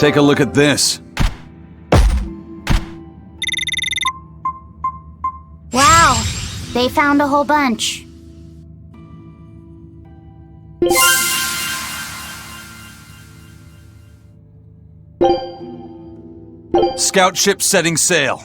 Take a look at this. Wow, they found a whole bunch. Scout ship setting sail.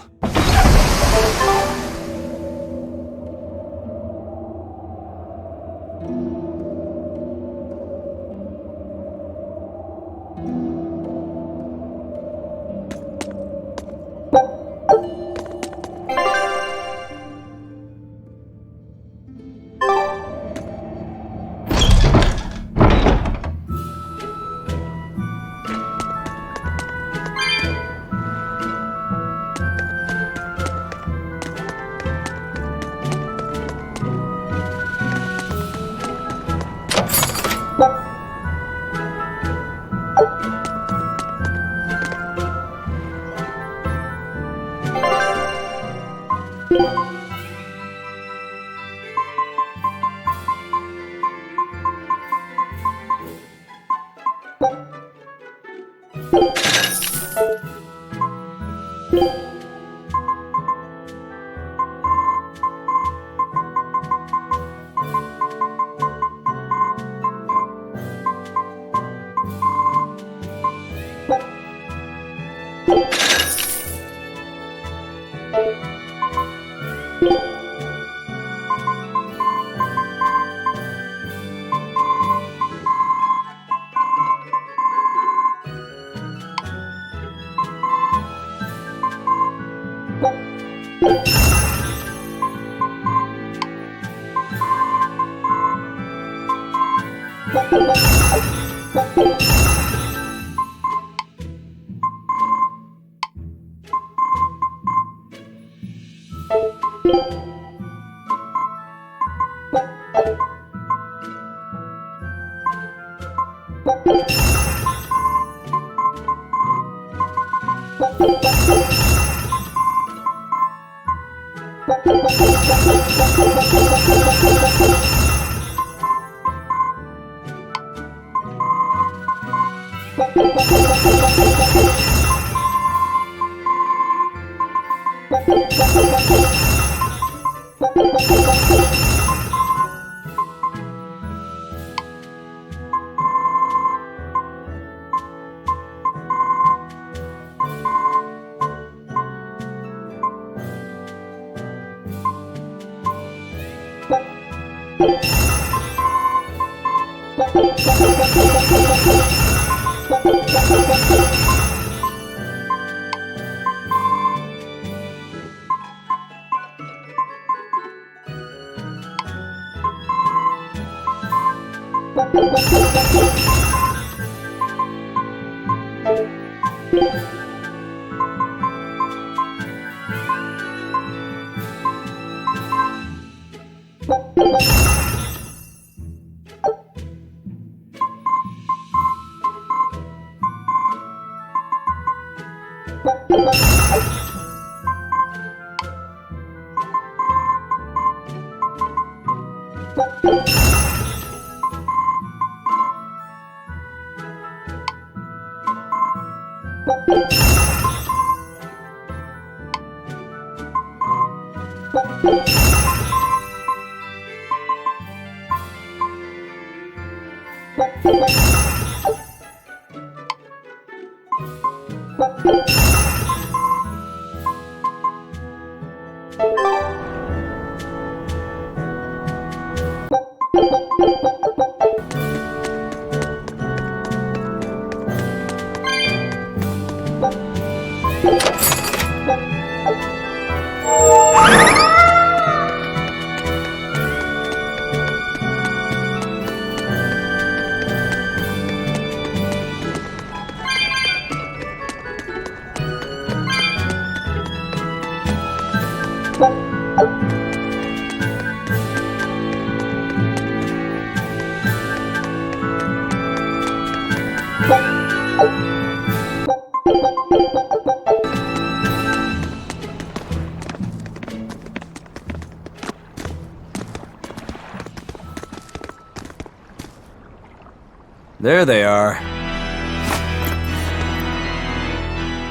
There they are.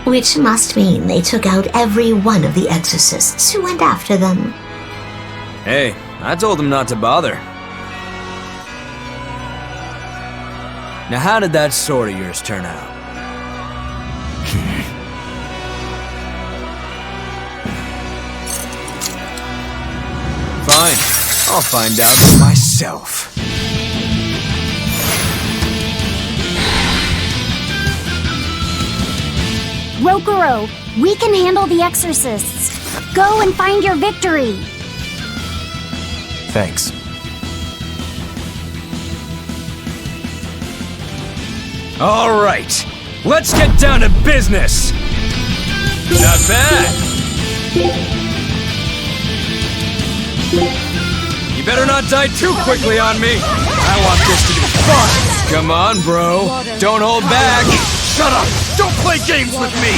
Which must mean they took out every one of the exorcists who went after them. Hey, I told them not to bother. Now how did that sword of yours turn out? Fine, I'll find out for myself. Rokuro, we can handle the exorcists. Go and find your victory. Thanks. All right, let's get down to business. Not bad. You better not die too quickly on me. I want this to be fun. Come on, bro. Don't hold back. Shut up. Don't play games with me.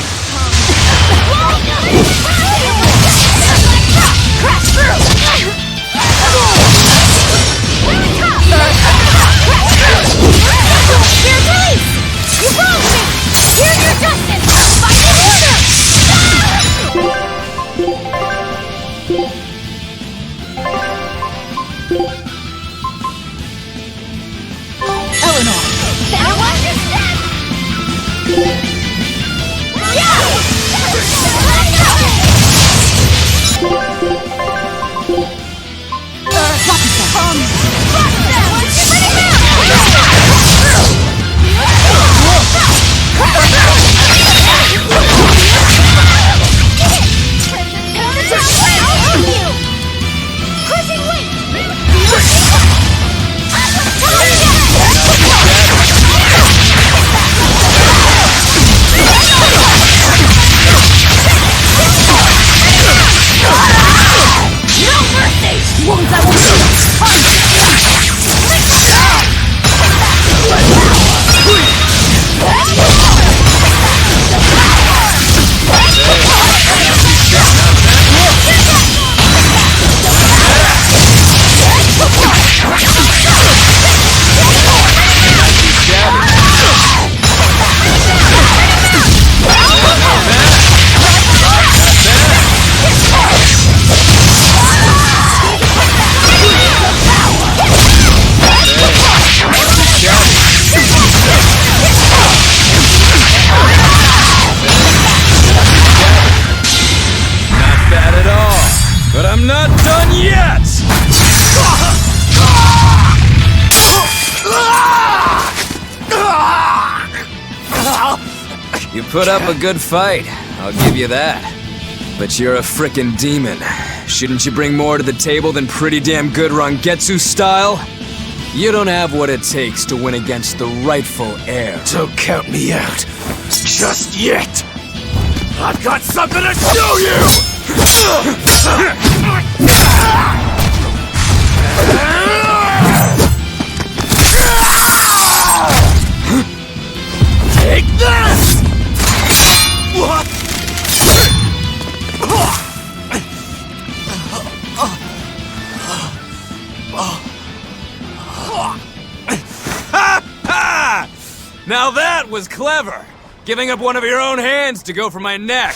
Crash through! Here's Elise! You wronged me! Here's your justice! Fighting order! Eleanor! Better watch your step! But I'm not done yet! You put up a good fight, I'll give you that. But you're a frickin' demon. Shouldn't you bring more to the table than pretty damn good Rangetsu style? You don't have what it takes to win against the rightful heir. Don't count me out. Just yet! I've got something to show you! Take this! Now that was clever! Giving up one of your own hands to go for my neck.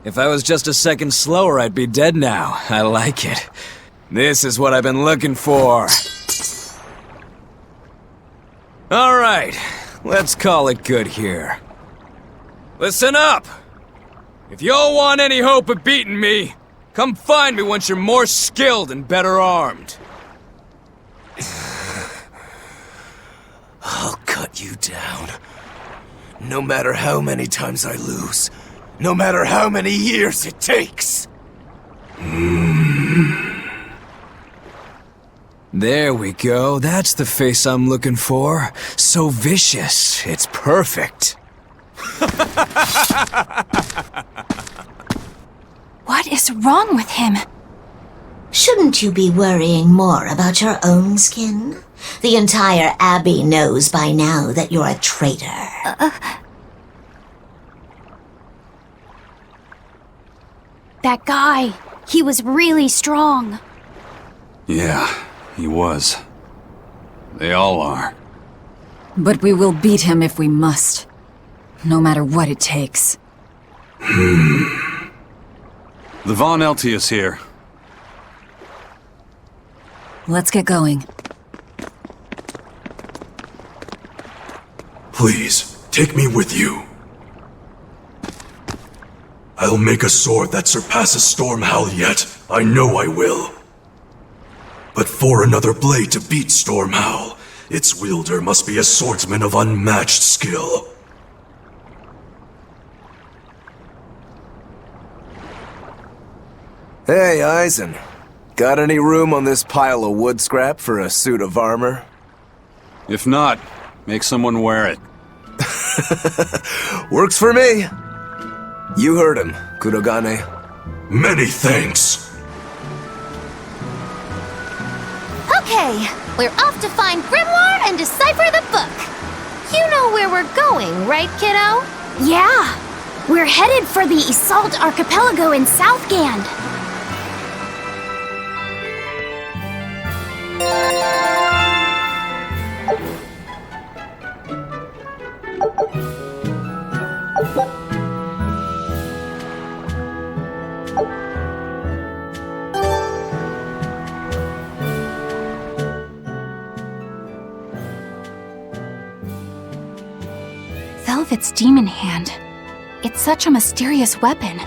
If I was just a second slower, I'd be dead now. I like it. This is what I've been looking for. Alright, let's call it good here. Listen up! If y'all want any hope of beating me, come find me once you're more skilled and better armed. I'll cut you down. No matter how many times I lose. No matter how many years it takes. There we go. That's the face I'm looking for. So vicious. It's perfect. What is wrong with him? Shouldn't you be worrying more about your own skin? The entire Abbey knows by now that you're a traitor. That guy, he was really strong. Yeah, he was. They all are. But we will beat him if we must. no matter what it takes. The Von Eltius here. Let's get going. Please, take me with you. I'll make a sword that surpasses Stormhowl yet. I know I will. But for another blade to beat Stormhowl, its wielder must be a swordsman of unmatched skill. Hey, Eisen. Got any room on this pile of wood scrap for a suit of armor? If not, make someone wear it. Works for me. You heard him, Kurogane. Many thanks. Okay, we're off to find Grimoire and decipher the book. You know where we're going, right, kiddo? Yeah. We're headed for the Isolde Archipelago in Southgand. Velvet's demon hand. It's such a mysterious weapon.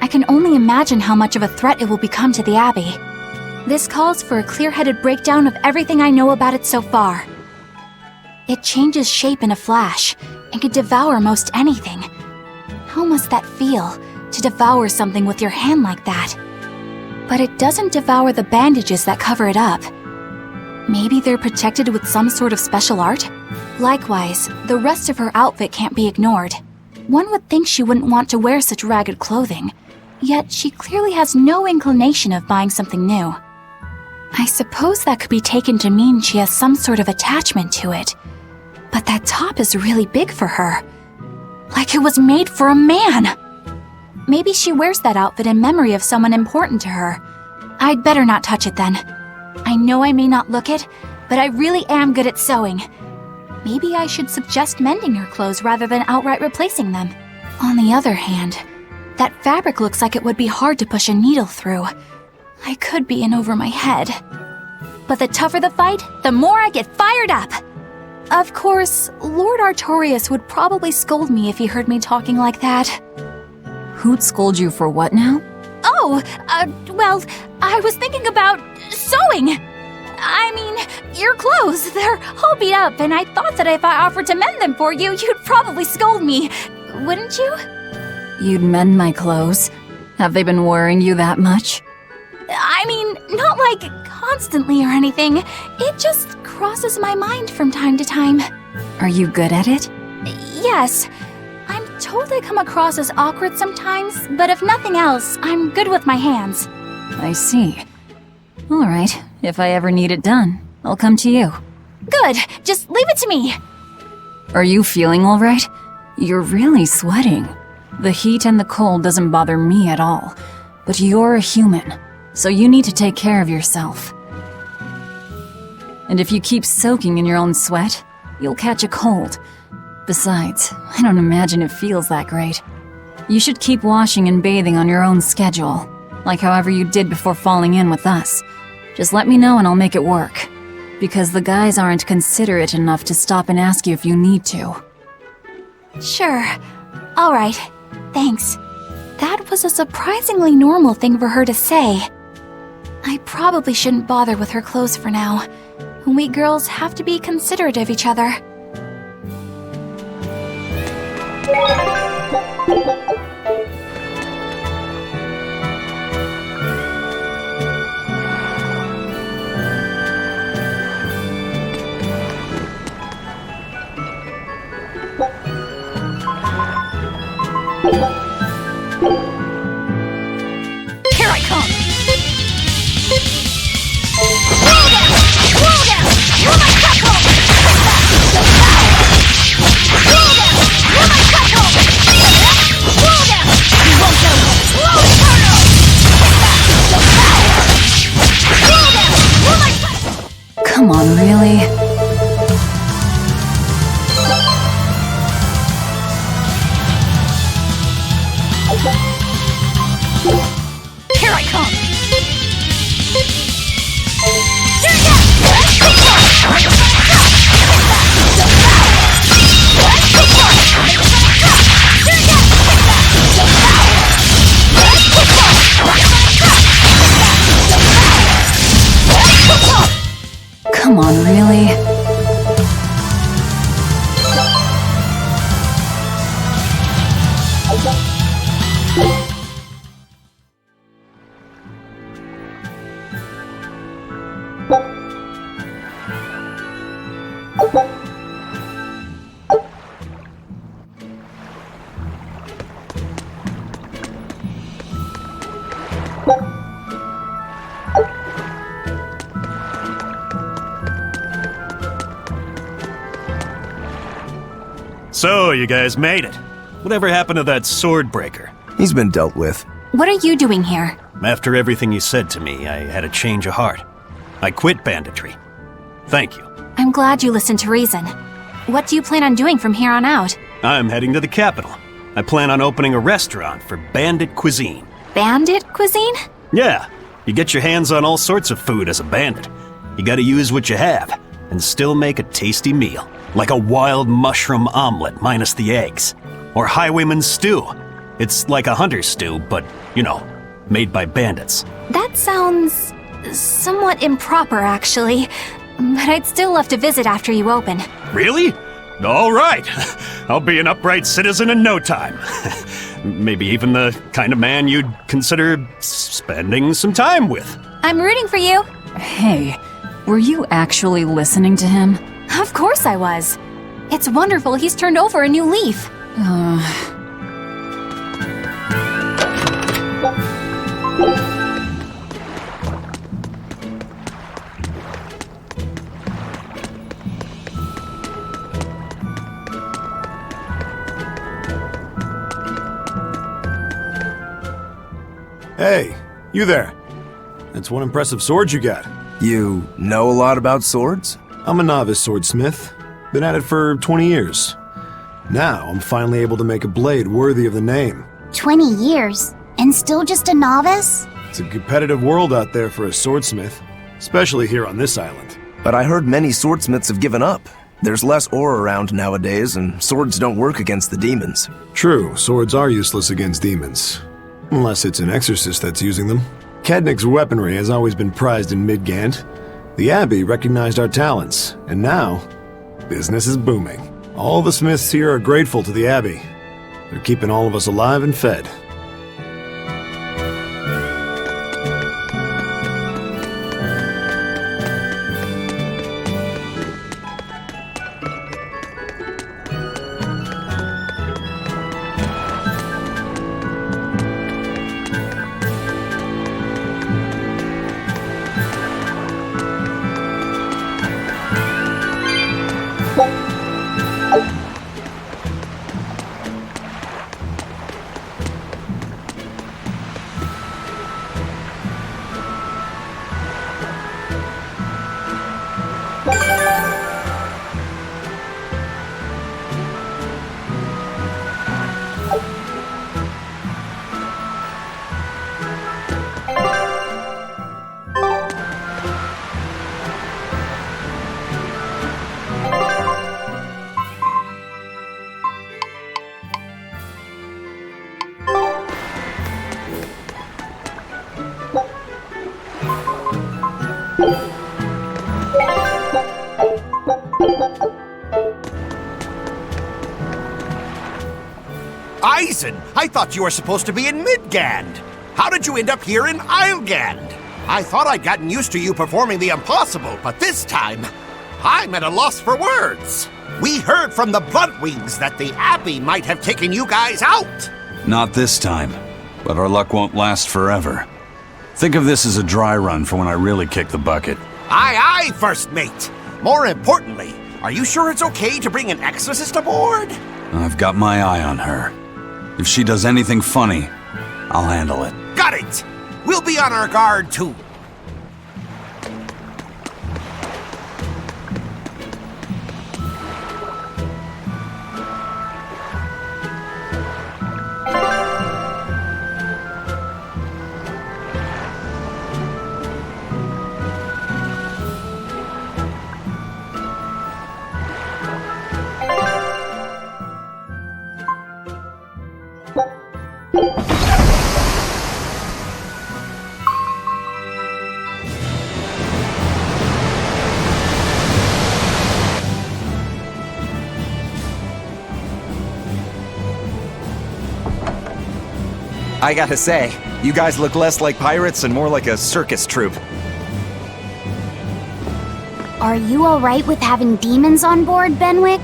I can only imagine how much of a threat it will become to the Abbey. This calls for a clear-headed breakdown of everything I know about it so far. It changes shape in a flash and can devour most anything. How must that feel, to devour something with your hand like that? But it doesn't devour the bandages that cover it up. Maybe they're protected with some sort of special art? Likewise, the rest of her outfit can't be ignored. One would think she wouldn't want to wear such ragged clothing, yet she clearly has no inclination of buying something new. I suppose that could be taken to mean she has some sort of attachment to it. But that top is really big for her. Like it was made for a man. Maybe she wears that outfit in memory of someone important to her. I'd better not touch it then. I know I may not look it, but I really am good at sewing. Maybe I should suggest mending her clothes rather than outright replacing them. On the other hand, that fabric looks like it would be hard to push a needle through. I could be in over my head. But the tougher the fight, the more I get fired up. Of course, Lord Artorius would probably scold me if he heard me talking like that. Who'd scold you for what now? Oh, well, I was thinking about sewing. I mean, your clothes, they're all beat up, and I thought that if I offered to mend them for you, you'd probably scold me. Wouldn't you? You'd mend my clothes? Have they been worrying you that much? I mean, not like constantly or anything. It just crosses my mind from time to time. Are you good at it? Yes. I'm told I come across as awkward sometimes, but if nothing else, I'm good with my hands. I see. All right, if I ever need it done, I'll come to you. Good, just leave it to me. Are you feeling all right? You're really sweating. The heat and the cold doesn't bother me at all, but you're a human, so you need to take care of yourself. And if you keep soaking in your own sweat, you'll catch a cold. Besides, I don't imagine it feels that great. You should keep washing and bathing on your own schedule, like however you did before falling in with us. Just let me know and I'll make it work. Because the guys aren't considerate enough to stop and ask you if you need to. Sure. All right. Thanks. That was a surprisingly normal thing for her to say. I probably shouldn't bother with her clothes for now. We girls have to be considerate of each other. Here I come! Roll down! Roll down! You're my tackle! Roll down! You're my tackle! Roll down! You won't go! Roll eternal! Roll down! You're my tackle! Come on, really? Come on, really? So, you guys made it. Whatever happened to that sword breaker? He's been dealt with. What are you doing here? After everything you said to me, I had a change of heart. I quit banditry. Thank you. I'm glad you listened to reason. What do you plan on doing from here on out? I'm heading to the capital. I plan on opening a restaurant for bandit cuisine. Bandit cuisine? Yeah, you get your hands on all sorts of food as a bandit. You gotta use what you have, and still make a tasty meal. Like a wild mushroom omelet minus the eggs. Or highwayman stew. It's like a hunter's stew, but, you know, made by bandits. That sounds somewhat improper, actually. But I'd still love to visit after you open. Really? All right. I'll be an upright citizen in no time. Maybe even the kind of man you'd consider spending some time with. I'm rooting for you. Hey, were you actually listening to him? Of course I was. It's wonderful he's turned over a new leaf. Hey, you there. That's one impressive sword you got. You know a lot about swords? I'm a novice swordsmith. Been at it for 20 years. Now, I'm finally able to make a blade worthy of the name. 20 years? And still just a novice? It's a competitive world out there for a swordsmith, especially here on this island. But I heard many swordsmiths have given up. There's less ore around nowadays, and swords don't work against the demons. True, swords are useless against demons. Unless it's an exorcist that's using them. Cadnix weaponry has always been prized in Midgand. The Abbey recognized our talents, and now, business is booming. All the smiths here are grateful to the Abbey. They're keeping all of us alive and fed. Eisen, I thought you were supposed to be in Midgand. How did you end up here in Islegand? I thought I'd gotten used to you performing the impossible, but this time, I'm at a loss for words. We heard from the Bluntwings that the Abbey might have taken you guys out. Not this time, but our luck won't last forever. Think of this as a dry run for when I really kick the bucket. Aye, aye, First Mate. More importantly, are you sure it's okay to bring an exorcist aboard? I've got my eye on her. If she does anything funny, I'll handle it. Got it! We'll be on our guard, too. I gotta say, you guys look less like pirates and more like a circus troupe. Are you alright with having demons on board, Benwick?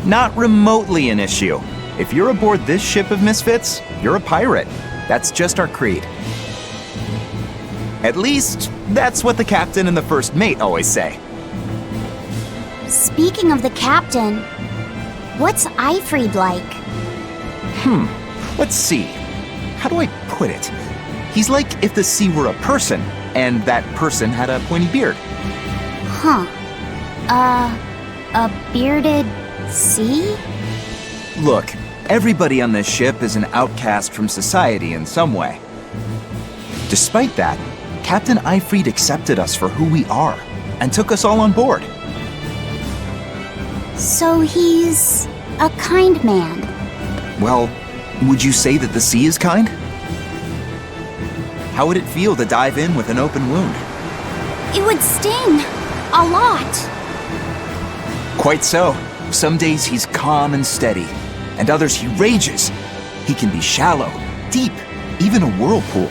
Not remotely an issue. If you're aboard this ship of misfits, you're a pirate. That's just our creed. At least, that's what the captain and the first mate always say. Speaking of the captain, what's Eifried like? Let's see. How do I put it? He's like if the sea were a person, and that person had a pointy beard. Huh. A bearded sea? Look, everybody on this ship is an outcast from society in some way. Despite that, Captain Eifried accepted us for who we are, and took us all on board. So he's a kind man. Well, would you say that the sea is kind? How would it feel to dive in with an open wound? It would sting. A lot. Quite so. Some days he's calm and steady, and others he rages. He can be shallow, deep, even a whirlpool.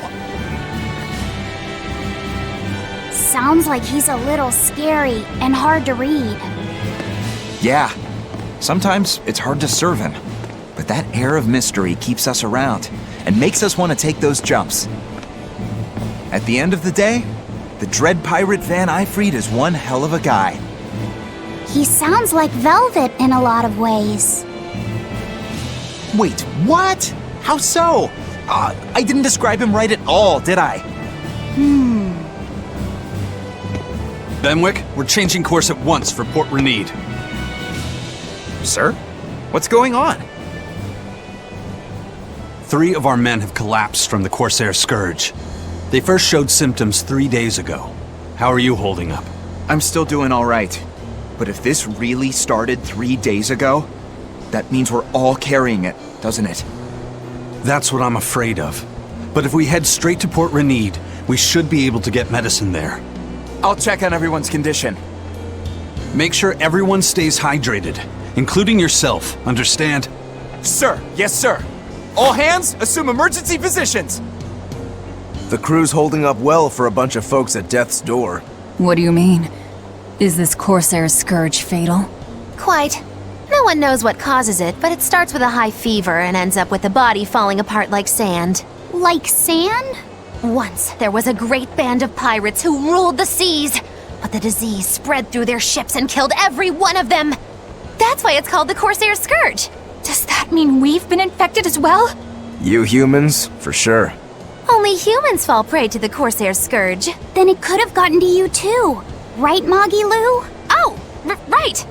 Sounds like he's a little scary and hard to read. Yeah, sometimes it's hard to serve him, but that air of mystery keeps us around and makes us want to take those jumps. At the end of the day, the dread pirate Van Eifried is one hell of a guy. He sounds like Velvet in a lot of ways. Wait, what? How so? I didn't describe him right at all, did I? Benwick, we're changing course at once for Port Renede. Sir? What's going on? 3 of our men have collapsed from the Corsair Scourge. They first showed symptoms 3 days ago. How are you holding up? I'm still doing all right. But if this really started 3 days ago, that means we're all carrying it, doesn't it? That's what I'm afraid of. But if we head straight to Port Renede, we should be able to get medicine there. I'll check on everyone's condition. Make sure everyone stays hydrated, including yourself, understand? Sir, yes sir. All hands, assume emergency positions. The crew's holding up well for a bunch of folks at death's door. What do you mean? Is this Corsair Scourge fatal? Quite. No one knows what causes it, but it starts with a high fever and ends up with the body falling apart like sand. Like sand? Once, there was a great band of pirates who ruled the seas, but the disease spread through their ships and killed every one of them. That's why it's called the Corsair Scourge. Does that mean we've been infected as well? You humans, for sure. Only humans fall prey to the Corsair Scourge. Then it could have gotten to you too. Right, Moggy Lou? Oh, right!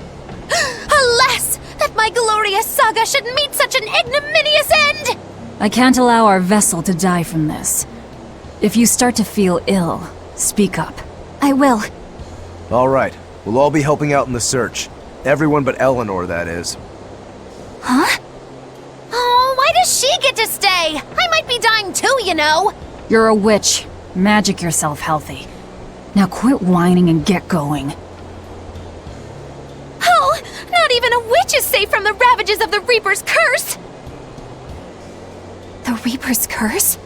Alas, that my glorious saga should meet such an ignominious end! I can't allow our vessel to die from this. If you start to feel ill, speak up. I will. All right, we'll all be helping out in the search. Everyone but Eleanor, that is. Huh? Oh, why does she get to stay? I might be dying too, you know. You're a witch. Magic yourself healthy. Now quit whining and get going. Oh, not even a witch is safe from the ravages of the Reaper's curse! The Reaper's curse?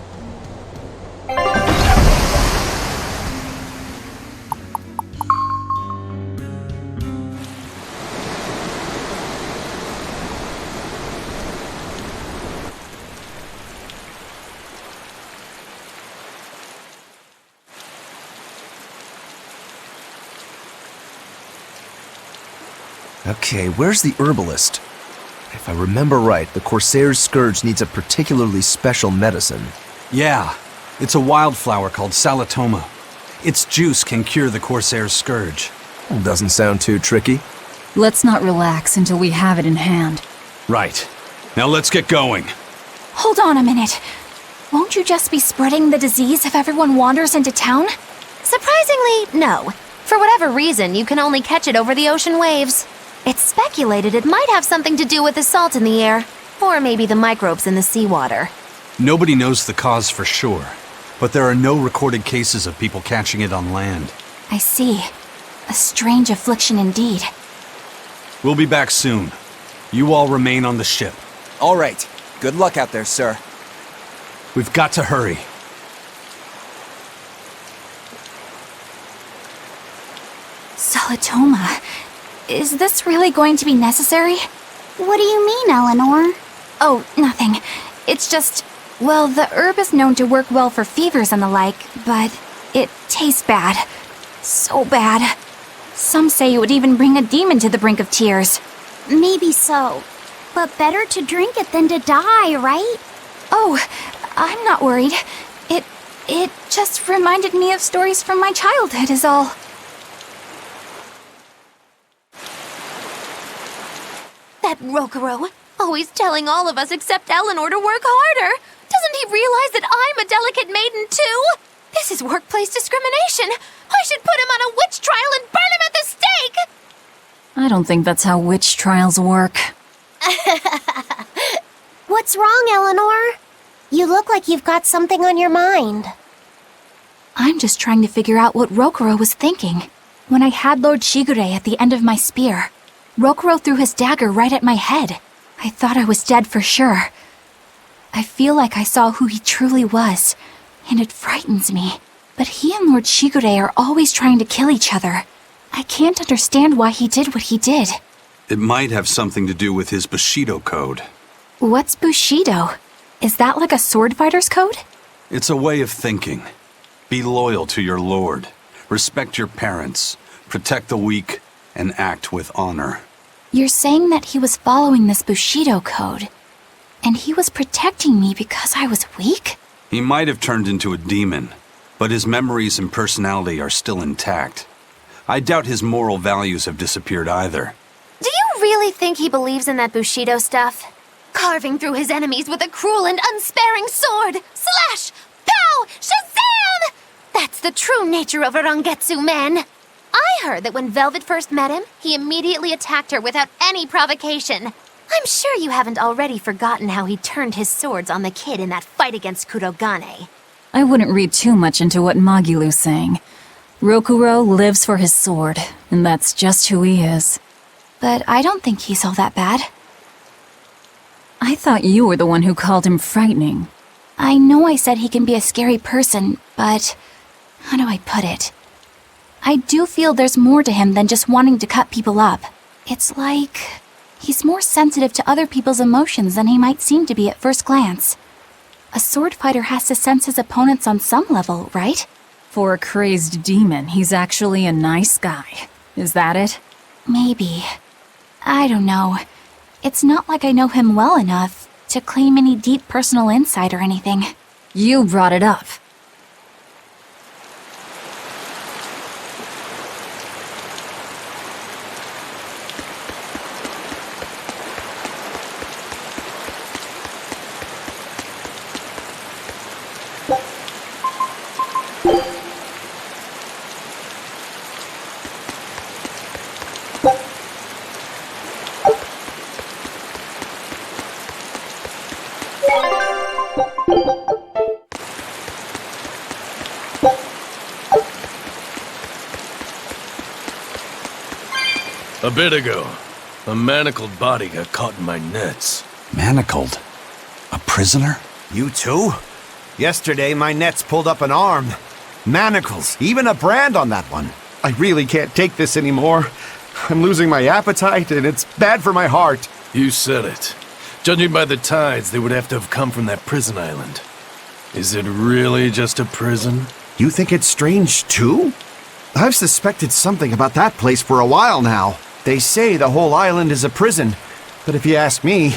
Okay, where's the herbalist? If I remember right, the Corsair's Scourge needs a particularly special medicine. Yeah, it's a wildflower called Salatoma. Its juice can cure the Corsair's Scourge. Doesn't sound too tricky. Let's not relax until we have it in hand. Right. Now let's get going. Hold on a minute. Won't you just be spreading the disease if everyone wanders into town? Surprisingly, no. For whatever reason, you can only catch it over the ocean waves. It's speculated it might have something to do with the salt in the air, or maybe the microbes in the seawater. Nobody knows the cause for sure, but there are no recorded cases of people catching it on land. I see. A strange affliction indeed. We'll be back soon. You all remain on the ship. All right. Good luck out there, sir. We've got to hurry. Salatoma. Is this really going to be necessary? What do you mean, Eleanor? Oh, nothing. It's just, well, the herb is known to work well for fevers and the like, but it tastes bad. So bad. Some say it would even bring a demon to the brink of tears. Maybe so. But better to drink it than to die, right? Oh, I'm not worried. It just reminded me of stories from my childhood is all. That Rokuro, always telling all of us except Eleanor to work harder. Doesn't he realize that I'm a delicate maiden too? This is workplace discrimination. I should put him on a witch trial and burn him at the stake! I don't think that's how witch trials work. What's wrong, Eleanor? You look like you've got something on your mind. I'm just trying to figure out what Rokuro was thinking. When I had Lord Shigure at the end of my spear, Rokuro threw his dagger right at my head. I thought I was dead for sure. I feel like I saw who he truly was, and it frightens me. But he and Lord Shigure are always trying to kill each other. I can't understand why he did what he did. It might have something to do with his Bushido code. What's Bushido? Is that like a sword fighter's code? It's a way of thinking. Be loyal to your lord. Respect your parents. Protect the weak. And act with honor. You're saying that he was following this Bushido code, and he was protecting me because I was weak? He might have turned into a demon, but his memories and personality are still intact. I doubt his moral values have disappeared either. Do you really think he believes in that Bushido stuff? Carving through his enemies with a cruel and unsparing sword! Slash! Pow! Shazam! That's the true nature of a Rangetsu man! I heard that when Velvet first met him, he immediately attacked her without any provocation. I'm sure you haven't already forgotten how he turned his swords on the kid in that fight against Kurogane. I wouldn't read too much into what Magilu's saying. Rokuro lives for his sword, and that's just who he is. But I don't think he's all that bad. I thought you were the one who called him frightening. I know I said he can be a scary person, but how do I put it? I do feel there's more to him than just wanting to cut people up. It's like he's more sensitive to other people's emotions than he might seem to be at first glance. A sword fighter has to sense his opponents on some level, right? For a crazed demon, he's actually a nice guy. Is that it? Maybe. I don't know. It's not like I know him well enough to claim any deep personal insight or anything. You brought it up. A bit ago, a manacled body got caught in my nets. Manacled? A prisoner? You too? Yesterday, my nets pulled up an arm. Manacles, even a brand on that one. I really can't take this anymore. I'm losing my appetite, and it's bad for my heart. You said it. Judging by the tides, they would have to have come from that prison island. Is it really just a prison? You think it's strange, too? I've suspected something about that place for a while now. They say the whole island is a prison, but if you ask me,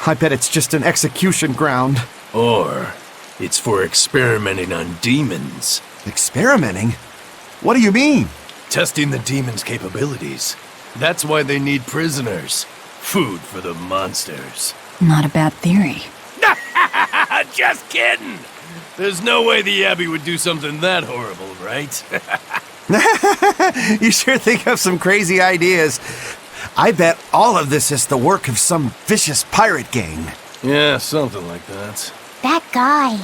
I bet it's just an execution ground. Or it's for experimenting on demons. Experimenting? What do you mean? Testing the demons' capabilities. That's why they need prisoners. Food for the monsters. Not a bad theory. Just kidding! There's no way the Abbey would do something that horrible, right? You sure think of some crazy ideas. I bet all of this is the work of some vicious pirate gang. Yeah, something like that. That guy.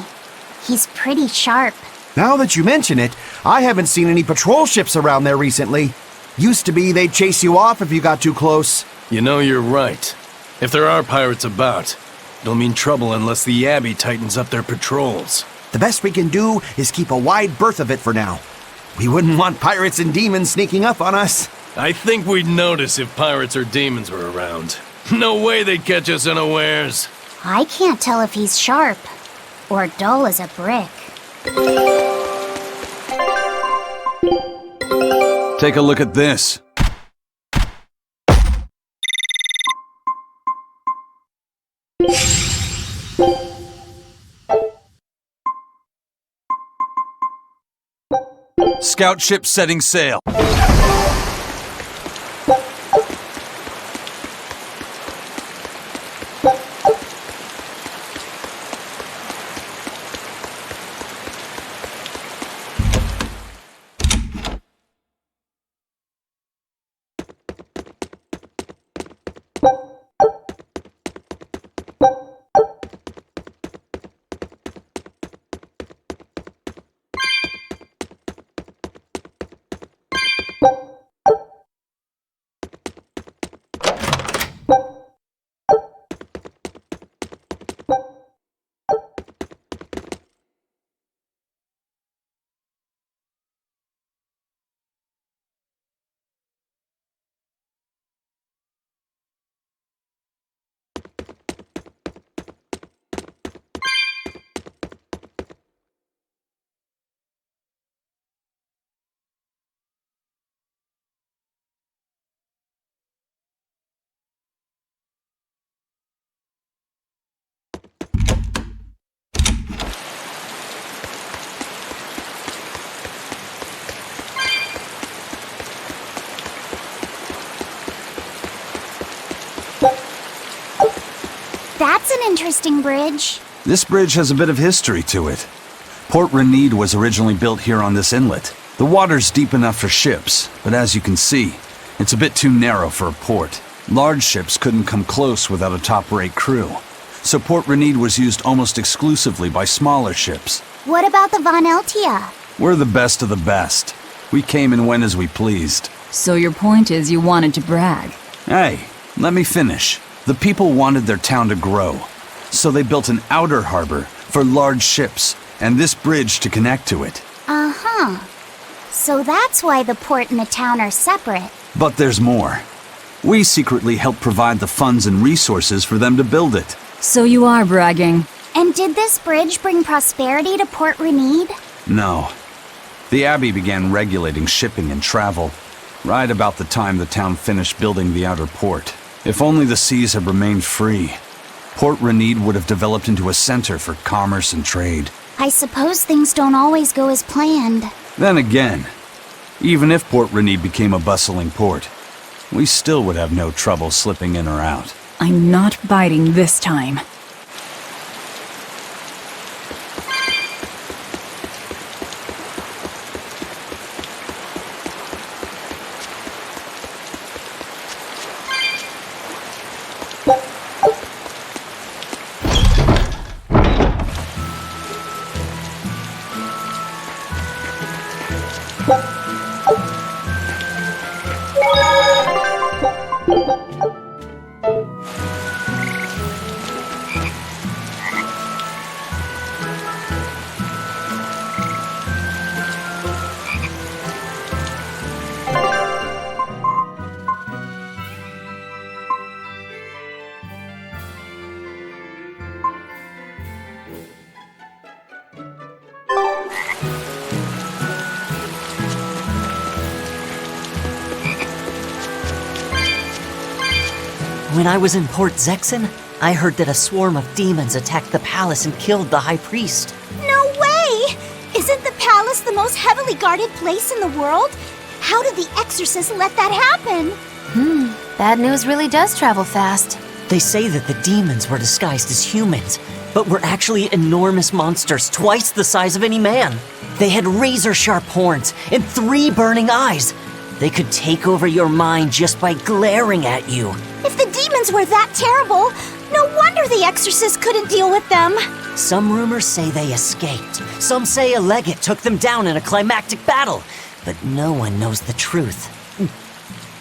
He's pretty sharp. Now that you mention it, I haven't seen any patrol ships around there recently. Used to be they'd chase you off if you got too close. You know, you're right. If there are pirates about, It'll mean trouble unless the Abbey tightens up their patrols. The best we can do is keep a wide berth of it for now. We wouldn't want pirates and demons sneaking up on us. I think we'd notice if pirates or demons were around. No way they'd catch us unawares. I can't tell if he's sharp or dull as a brick. Take a look at this. Scout ship setting sail. That's an interesting bridge. This bridge has a bit of history to it. Port Renede was originally built here on this inlet. The water's deep enough for ships, but as you can see, it's a bit too narrow for a port. Large ships couldn't come close without a top-rate crew, so Port Renede was used almost exclusively by smaller ships. What about the Von Eltia? We're the best of the best. We came and went as we pleased. So your point is you wanted to brag? Hey, let me finish. The people wanted their town to grow, so they built an outer harbor for large ships, and this bridge to connect to it. Uh-huh. So that's why the port and the town are separate. But there's more. We secretly helped provide the funds and resources for them to build it. So you are bragging. And did this bridge bring prosperity to Port Renede? No. The Abbey began regulating shipping and travel right about the time the town finished building the outer port. If only the seas had remained free, Port Renede would have developed into a center for commerce and trade. I suppose things don't always go as planned. Then again, even if Port Renede became a bustling port, we still would have no trouble slipping in or out. I'm not biting this time. When I was in Port Zexen, I heard that a swarm of demons attacked the palace and killed the High Priest. No way! Isn't the palace the most heavily guarded place in the world? How did the exorcist let that happen? Bad news really does travel fast. They say that the demons were disguised as humans, but were actually enormous monsters twice the size of any man. They had razor-sharp horns and 3 burning eyes. They could take over your mind just by glaring at you. If the demons were that terrible, no wonder the exorcist couldn't deal with them. Some rumors say they escaped. Some say a legate took them down in a climactic battle. But no one knows the truth.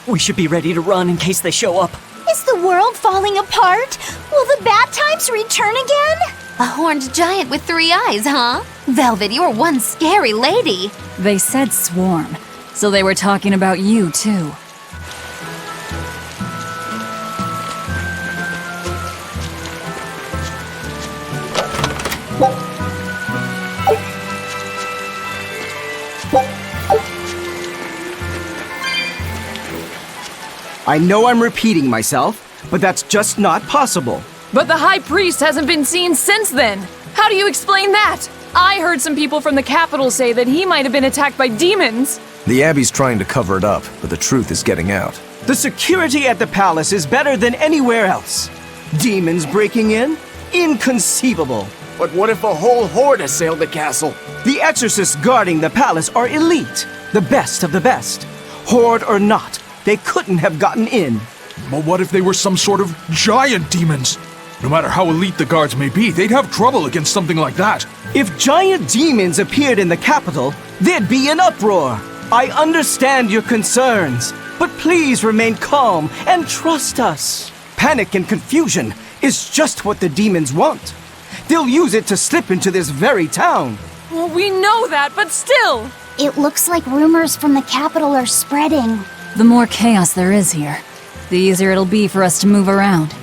We should be ready to run in case they show up. Is the world falling apart? Will the bad times return again? A horned giant with 3 eyes, huh? Velvet, you're one scary lady. They said swarm, so they were talking about you, too. I know I'm repeating myself, but that's just not possible. But the High Priest hasn't been seen since then. How do you explain that? I heard some people from the capital say that he might have been attacked by demons. The Abbey's trying to cover it up, but the truth is getting out. The security at the palace is better than anywhere else. Demons breaking in? Inconceivable. But what if a whole horde assailed the castle? The exorcists guarding the palace are elite, the best of the best. Horde or not, they couldn't have gotten in. But what if they were some sort of giant demons? No matter how elite the guards may be, they'd have trouble against something like that. If giant demons appeared in the capital, there'd be an uproar. I understand your concerns, but please remain calm and trust us. Panic and confusion is just what the demons want. They'll use it to slip into this very town. Well, we know that, but still. It looks like rumors from the capital are spreading. The more chaos there is here, the easier it'll be for us to move around.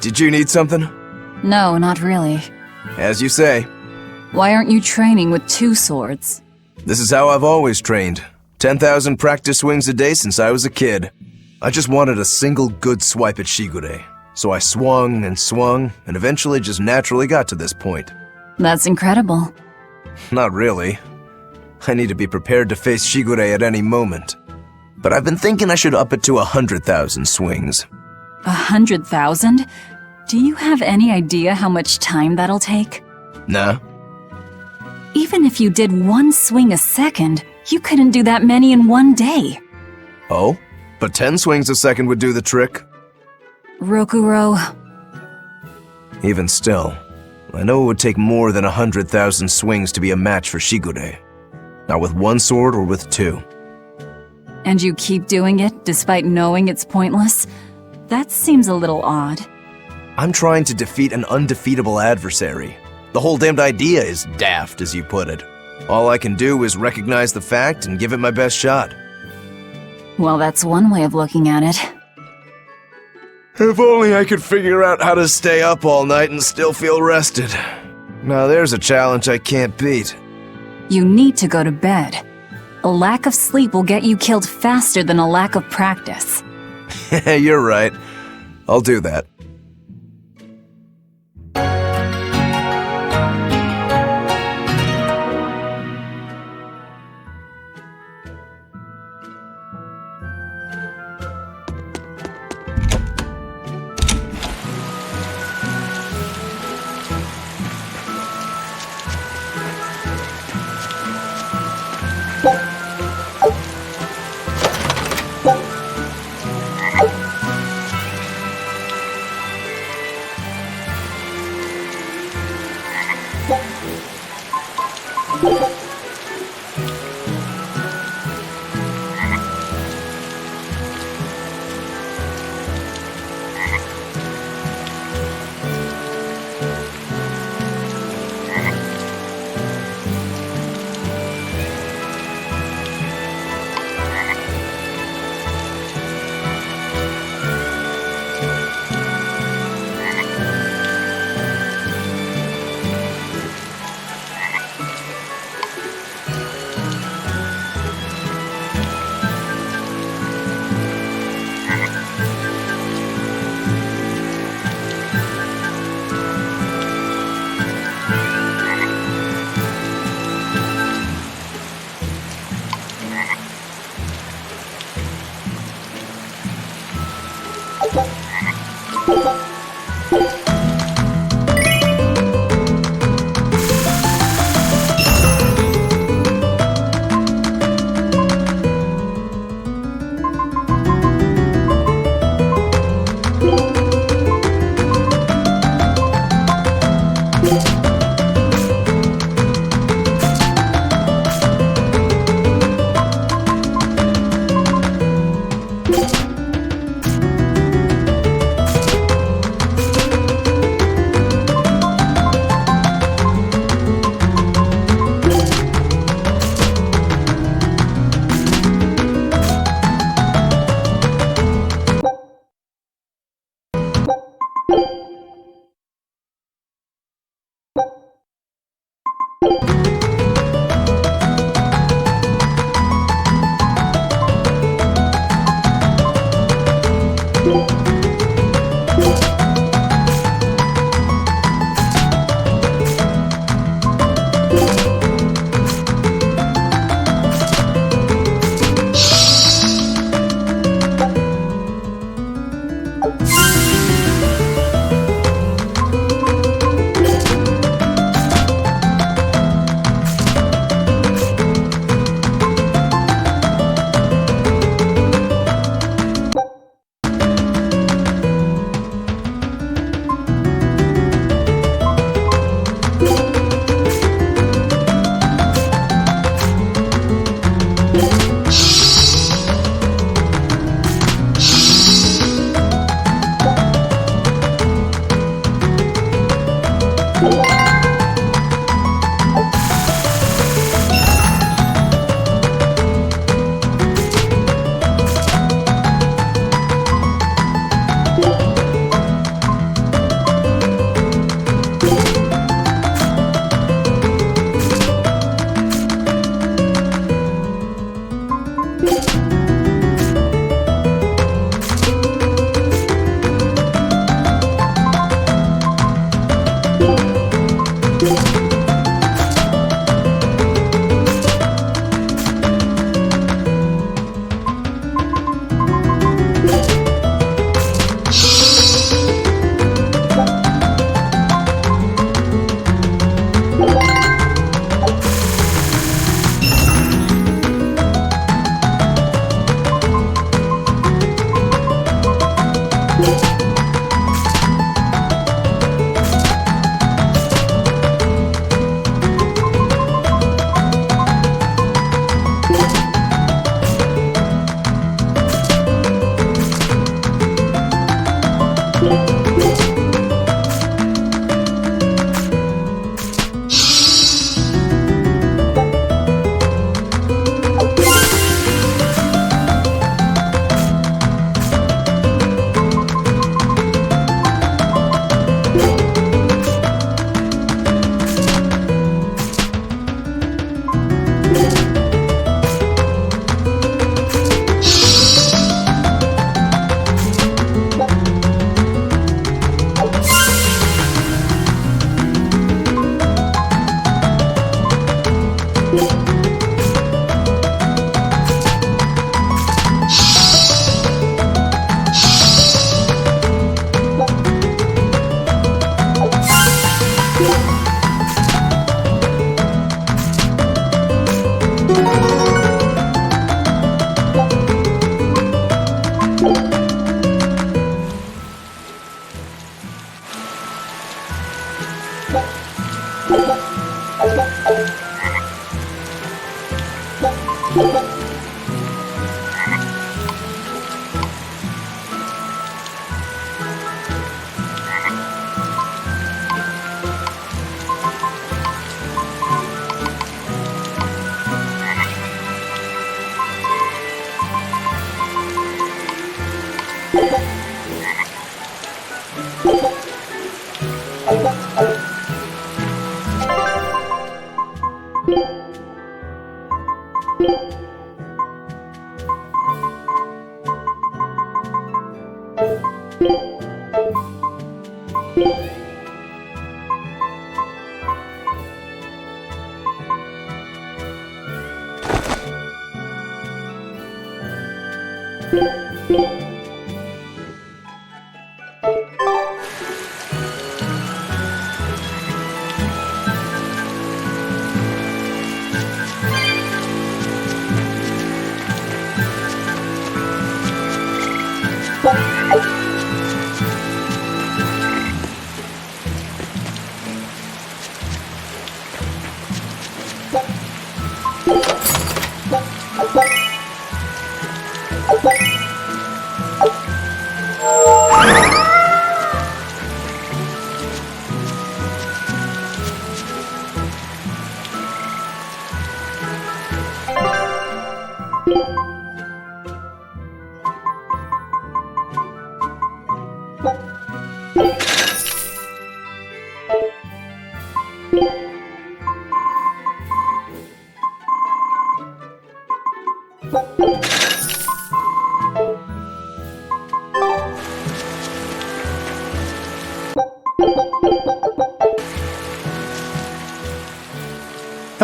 Did you need something? No, not really. As you say. Why aren't you training with 2 swords? This is how I've always trained. 10,000 practice swings a day since I was a kid. I just wanted a single good swipe at Shigure. So I swung, and eventually just naturally got to this point. That's incredible. Not really. I need to be prepared to face Shigure at any moment. But I've been thinking I should up it to 100,000 swings. 100,000? Do you have any idea how much time that'll take? Nah. Even if you did 1 swing a second, you couldn't do that many in 1 day. Oh? But 10 swings a second would do the trick. Rokuro. Even still, I know it would take more than 100,000 swings to be a match for Shigure. Not with 1 sword or with 2. And you keep doing it despite knowing it's pointless? That seems a little odd. I'm trying to defeat an undefeatable adversary. The whole damned idea is daft, as you put it. All I can do is recognize the fact and give it my best shot. Well, that's one way of looking at it. If only I could figure out how to stay up all night and still feel rested. Now there's a challenge I can't beat. You need to go to bed. A lack of sleep will get you killed faster than a lack of practice. You're right. I'll do that.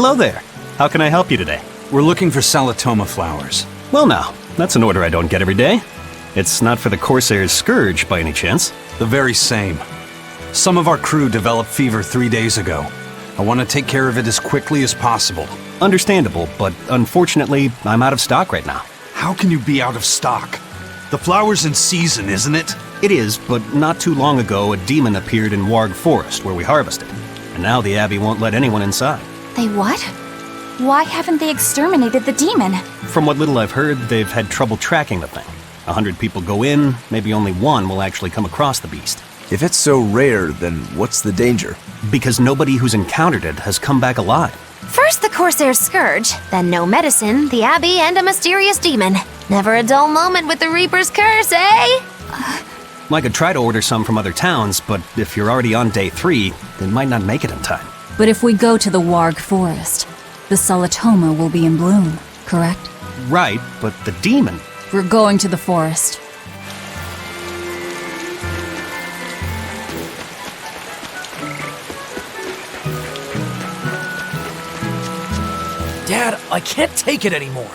Hello there. How can I help you today? We're looking for Salatoma flowers. Well now, that's an order I don't get every day. It's not for the Corsair's Scourge by any chance? The very same. Some of our crew developed fever 3 days ago. I want to take care of it as quickly as possible. Understandable, but unfortunately, I'm out of stock right now. How can you be out of stock? The flower's in season, isn't it? It is, but not too long ago, a demon appeared in Warg Forest where we harvested. And now the Abbey won't let anyone inside. They what? Why haven't they exterminated the demon? From what little I've heard, they've had trouble tracking the thing. 100 people go in, maybe only one will actually come across the beast. If it's so rare, then what's the danger? Because nobody who's encountered it has come back alive. First the Corsair's Scourge, then no medicine, the Abbey, and a mysterious demon. Never a dull moment with the Reaper's Curse, eh? I could try to order some from other towns, but if you're already on day 3, they might not make it in time. But if we go to the Warg Forest, the Salatoma will be in bloom, correct? Right, but the demon. We're going to the forest. Dad, I can't take it anymore.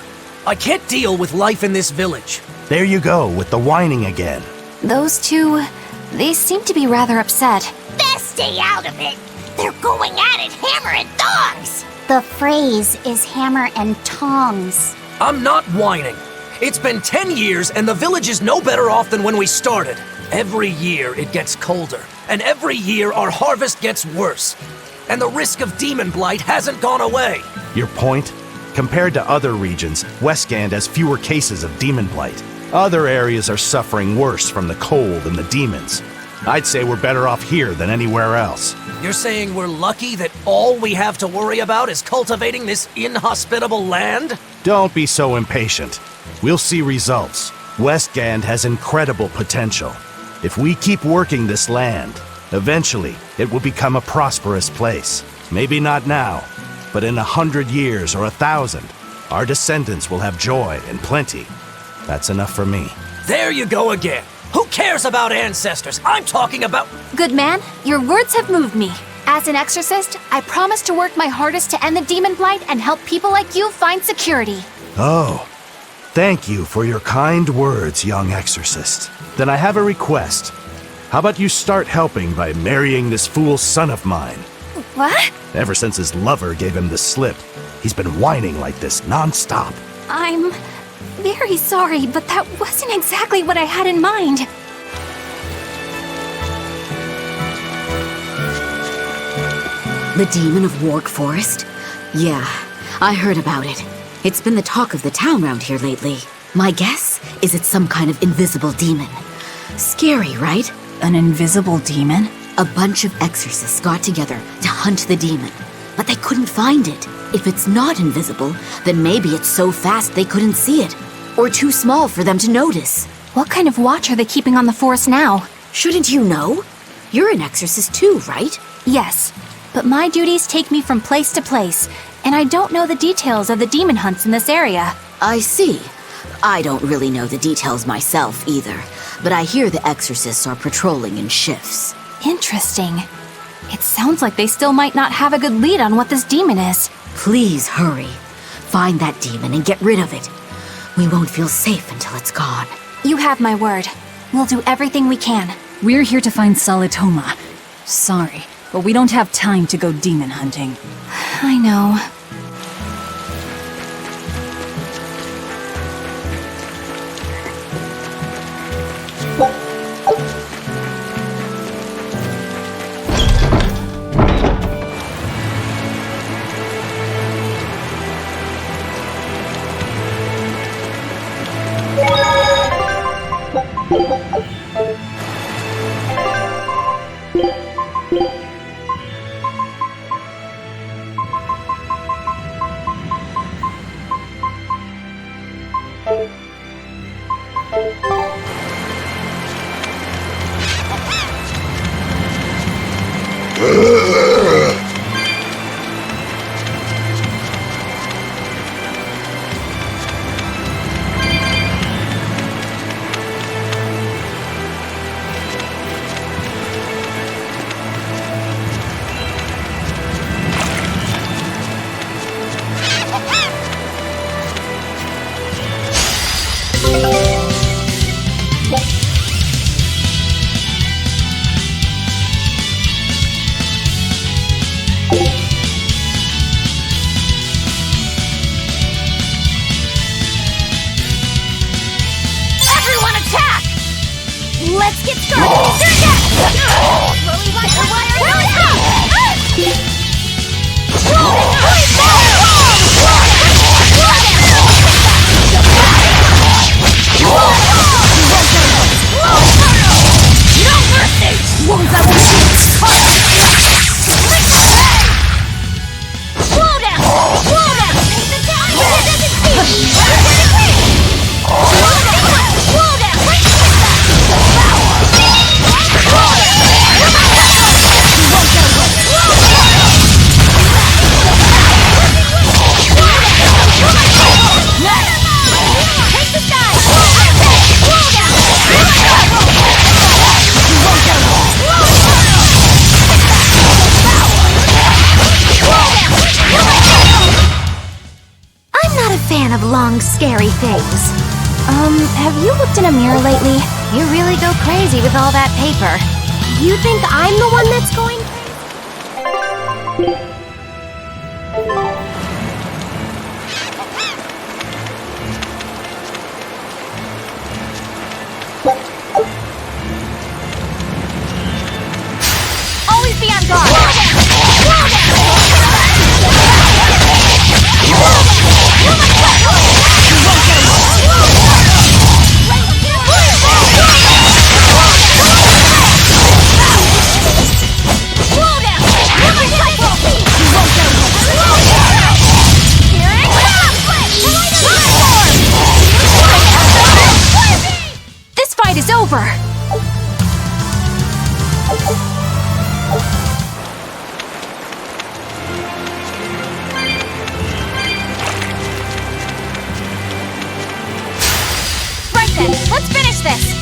I can't deal with life in this village. There you go, with the whining again. Those two, they seem to be rather upset. Best stay out of it. They're going at it hammer and tongs. The phrase is hammer and tongs. I'm not whining. It's been 10 years and the village is no better off than when we started. Every year it gets colder, and every year our harvest gets worse. And the risk of demon blight hasn't gone away. Your point? Compared to other regions, Westgand has fewer cases of demon blight. Other areas are suffering worse from the cold and the demons. I'd say we're better off here than anywhere else. You're saying we're lucky that all we have to worry about is cultivating this inhospitable land? Don't be so impatient. We'll see results. Westgand has incredible potential. If we keep working this land, eventually it will become a prosperous place. Maybe not now, but in 100 years or 1,000, our descendants will have joy and plenty. That's enough for me. There you go again. Who cares about ancestors? I'm talking about... Good man, your words have moved me. As an exorcist, I promise to work my hardest to end the demon blight and help people like you find security. Oh, thank you for your kind words, young exorcist. Then I have a request. How about you start helping by marrying this fool son of mine? What? Ever since his lover gave him the slip, he's been whining like this non-stop. I'm very sorry, but that wasn't exactly what I had in mind. The demon of Warg Forest? Yeah, I heard about it. It's been the talk of the town round here lately. My guess is it's some kind of invisible demon. Scary, right? An invisible demon? A bunch of exorcists got together to hunt the demon, but they couldn't find it. If it's not invisible, then maybe it's so fast they couldn't see it, or too small for them to notice. What kind of watch are they keeping on the forest now? Shouldn't you know? You're an exorcist too, right? Yes, but my duties take me from place to place, and I don't know the details of the demon hunts in this area. I see. I don't really know the details myself either, but I hear the exorcists are patrolling in shifts. Interesting. It sounds like they still might not have a good lead on what this demon is. Please hurry. Find that demon and get rid of it. We won't feel safe until it's gone. You have my word. We'll do everything we can. We're here to find Salitoma. Sorry, but we don't have time to go demon hunting. I know. Let's get started! Slowly watch the wire No mercy! Won't that be Slow down! Slow down! Take the time! It doesn't see! Slow down! among scary things. Have you looked in a mirror lately? You really go crazy with all that paper. You think I'm the one that's going crazy? Always be on guard! This fight is over! Right then, let's finish this!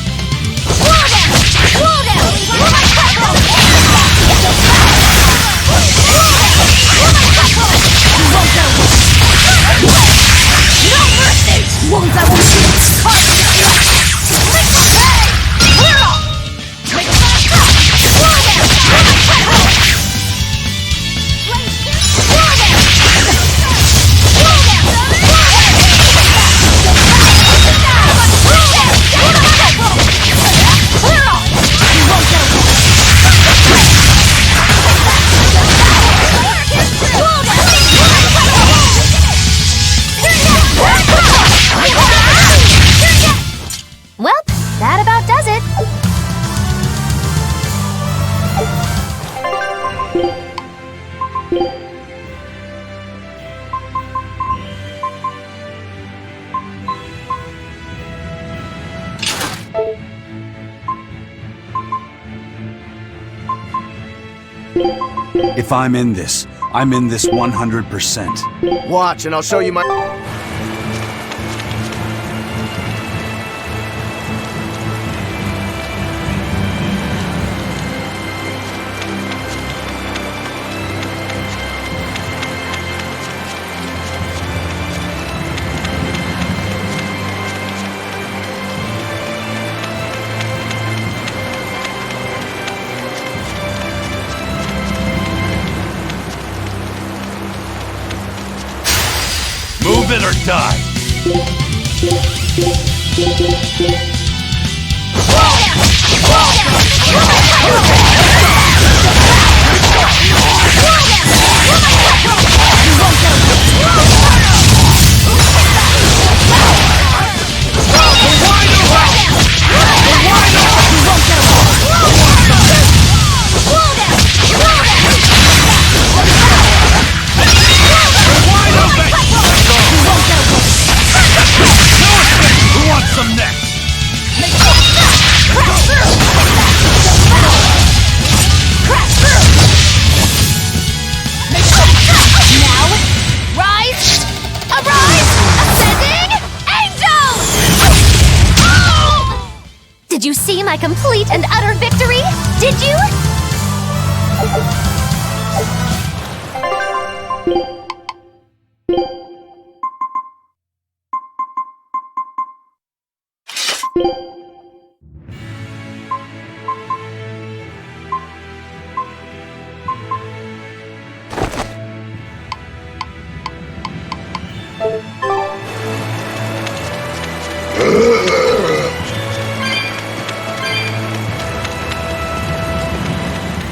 Well, that about does it. If I'm in this 100%. Watch, and I'll show you my... Move it or die. Who wants some next? Now, rise! Arise! Ascending angels! Did you see my complete and utter victory? Did you?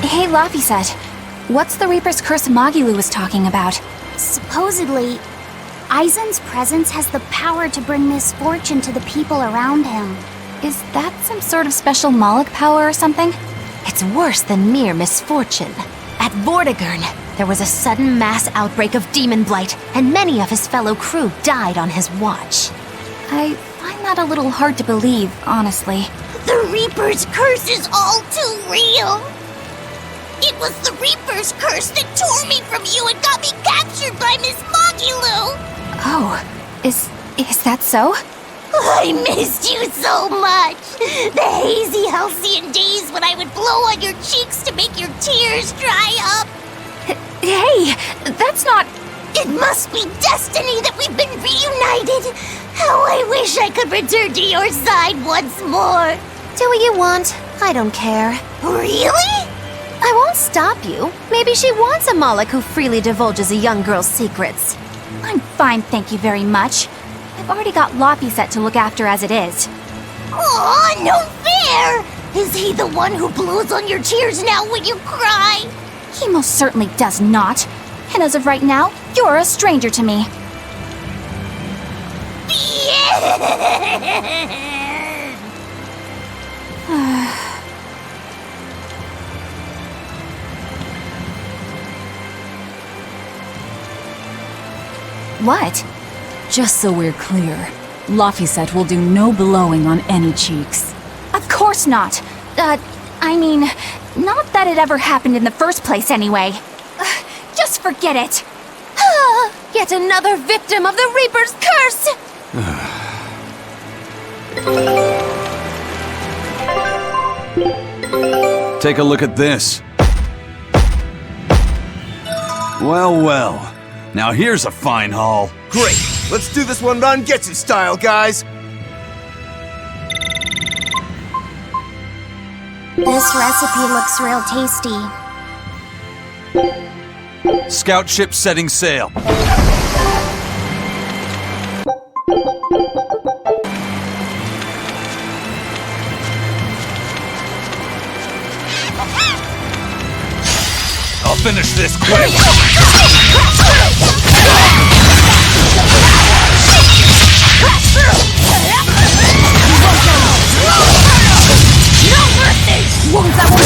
Hey, Laphicet, what's the Reaper's Curse Magilu was talking about? Supposedly, Aizen's presence has the power to bring misfortune to the people around him. Is that some sort of special Moloch power or something? It's worse than mere misfortune. At Vortigern, there was a sudden mass outbreak of demon blight, and many of his fellow crew died on his watch. I find that a little hard to believe, honestly. The Reaper's curse is all too real! It was the Reaper's curse that tore me from you and got me captured by Miss Magilu! Oh, is that so? I missed you so much! The hazy halcyon days when I would blow on your cheeks to make your tears dry up! Hey, that's not... It must be destiny that we've been reunited! How I wish I could return to your side once more! Do what you want. I don't care. Really? I won't stop you. Maybe she wants a Moloch who freely divulges a young girl's secrets. I'm fine, thank you very much. I've already got Laphicet to look after as it is. Aw, no fair! Is he the one who blows on your tears now when you cry? He most certainly does not. And as of right now, you're a stranger to me. What? Just so we're clear, Laphicet will do no blowing on any cheeks. Of course not. I mean, not that it ever happened in the first place anyway. Just forget it. Yet another victim of the Reaper's curse! Take a look at this. Well, well. Now here's a fine haul. Great! Let's do this one on Getsu style, guys! This recipe looks real tasty. Scout ship setting sail. I'll finish this quick. No mercy! Wounds that will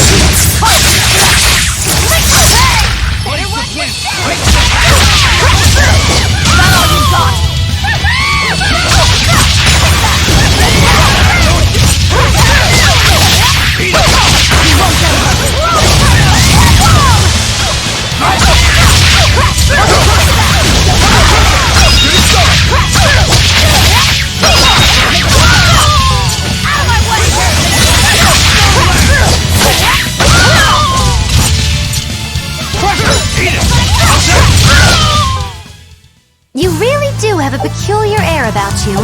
You really do have a peculiar air about you.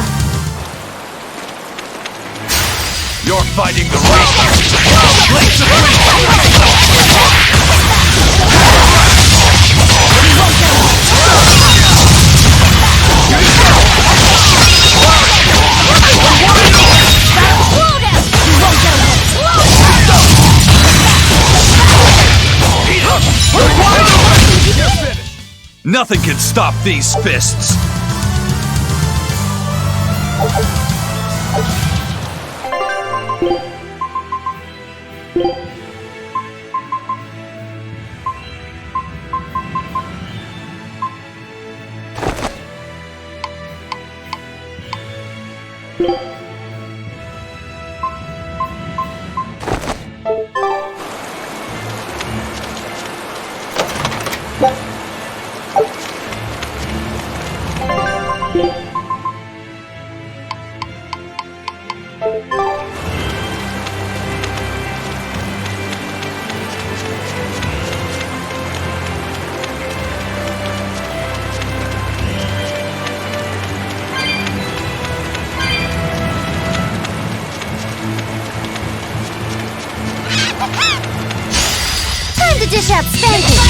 You're fighting the Reaper! Nothing can stop these fists! Time to dish out spanking!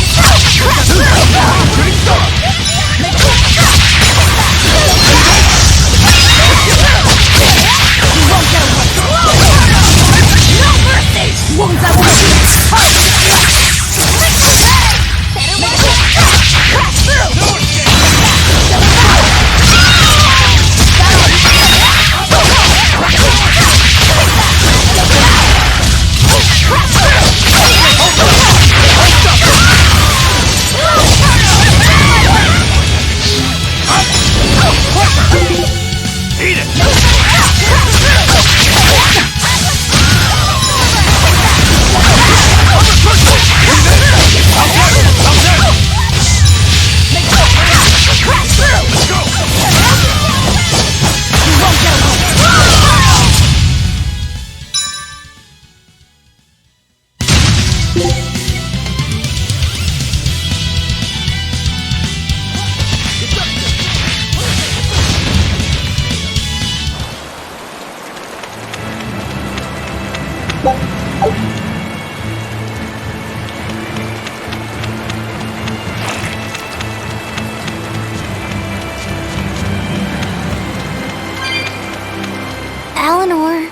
Eleanor,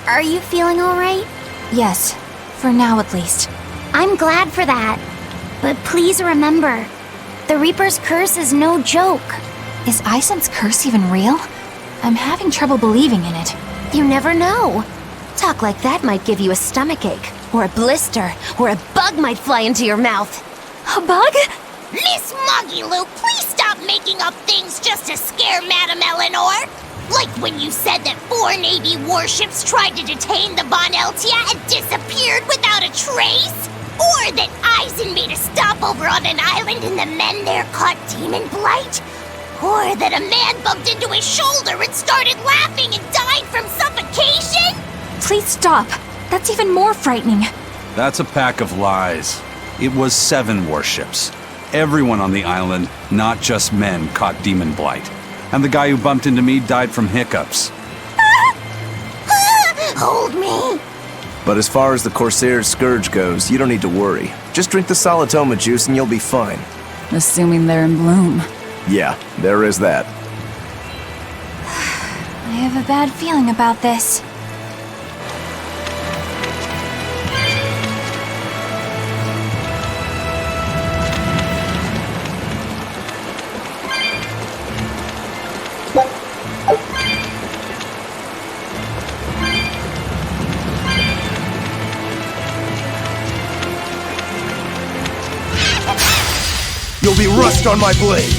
are you feeling all right? Yes, for now at least. I'm glad for that. But please remember, the Reaper's curse is no joke. Is Aizen's curse even real? I'm having trouble believing in it. You never know. Talk like that might give you a stomachache, or a blister, or a bug might fly into your mouth. A bug? Miss Moggy-Lou, please stop making up things just to scare Madame Eleanor. Like when you said that 4 Navy warships tried to detain the Bon Eltia and disappeared without a trace? Or that Aizen made a stopover on an island and the men there caught demon blight? Or that a man bumped into his shoulder and started laughing and died from suffocation? Please stop. That's even more frightening. That's a pack of lies. It was 7 warships. Everyone on the island, not just men, caught demon blight. And the guy who bumped into me died from hiccups. Hold me. But as far as the Corsair's Scourge goes, you don't need to worry. Just drink the Solitoma juice and you'll be fine. Assuming they're in bloom. Yeah, there is that. I have a bad feeling about this. You'll be rust on my blade.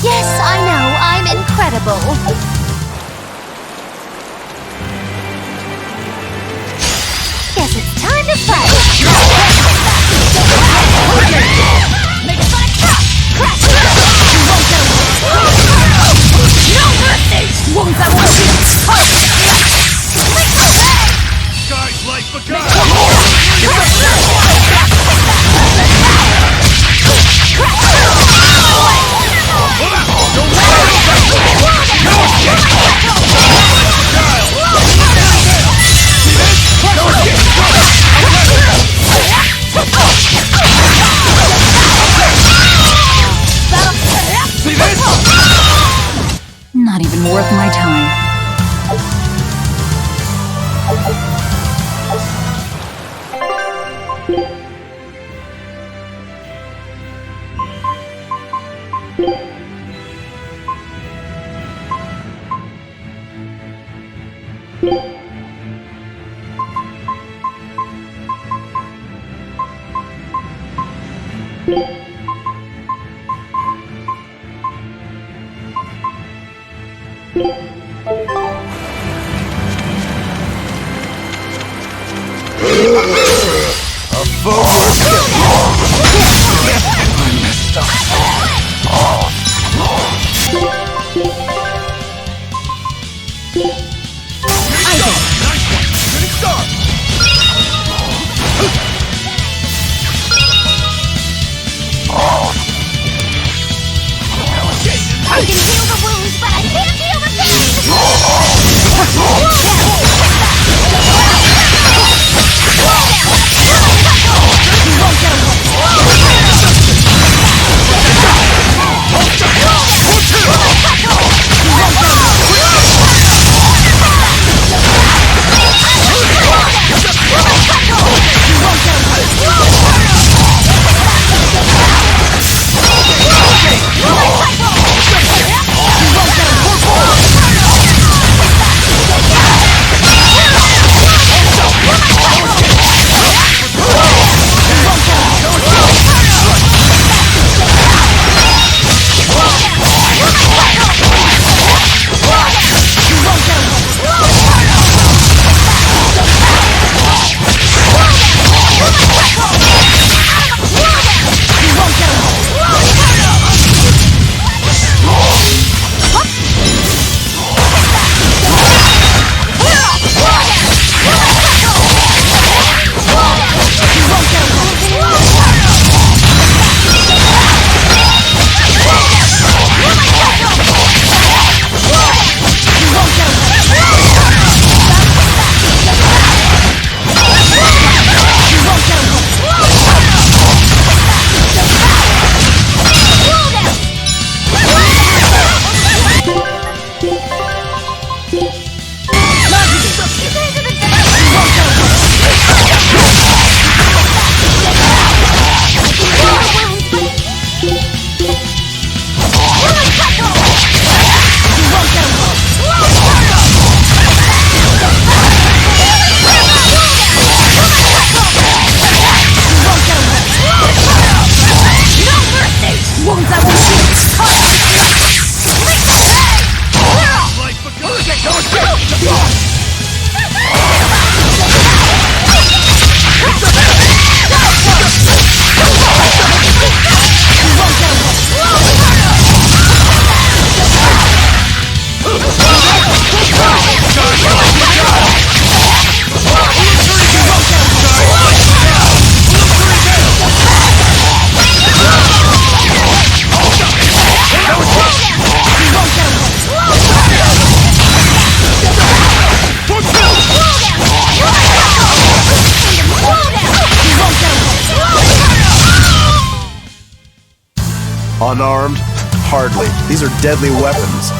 Yes, I know, I'm incredible. Guess it's time to fight. Make it fun crash! No mercy! Won't that want you? Guys like Not even worth my time. I can heal the wounds, but I can't heal the pain! Unarmed? Hardly. These are deadly weapons.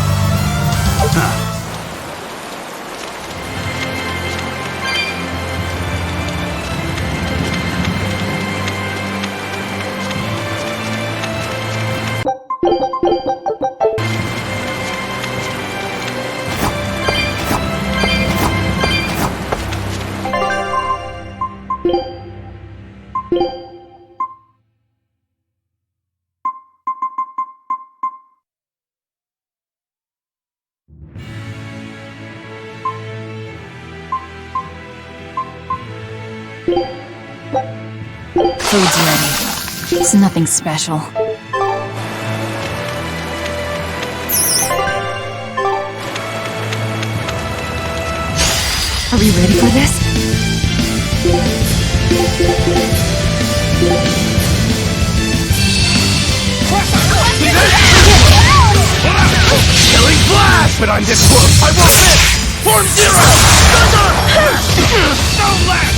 Food's ready. It's nothing special. Are we ready for this? Killing flash! But I'm this close, I won't miss! Form zero! Thunder! No less!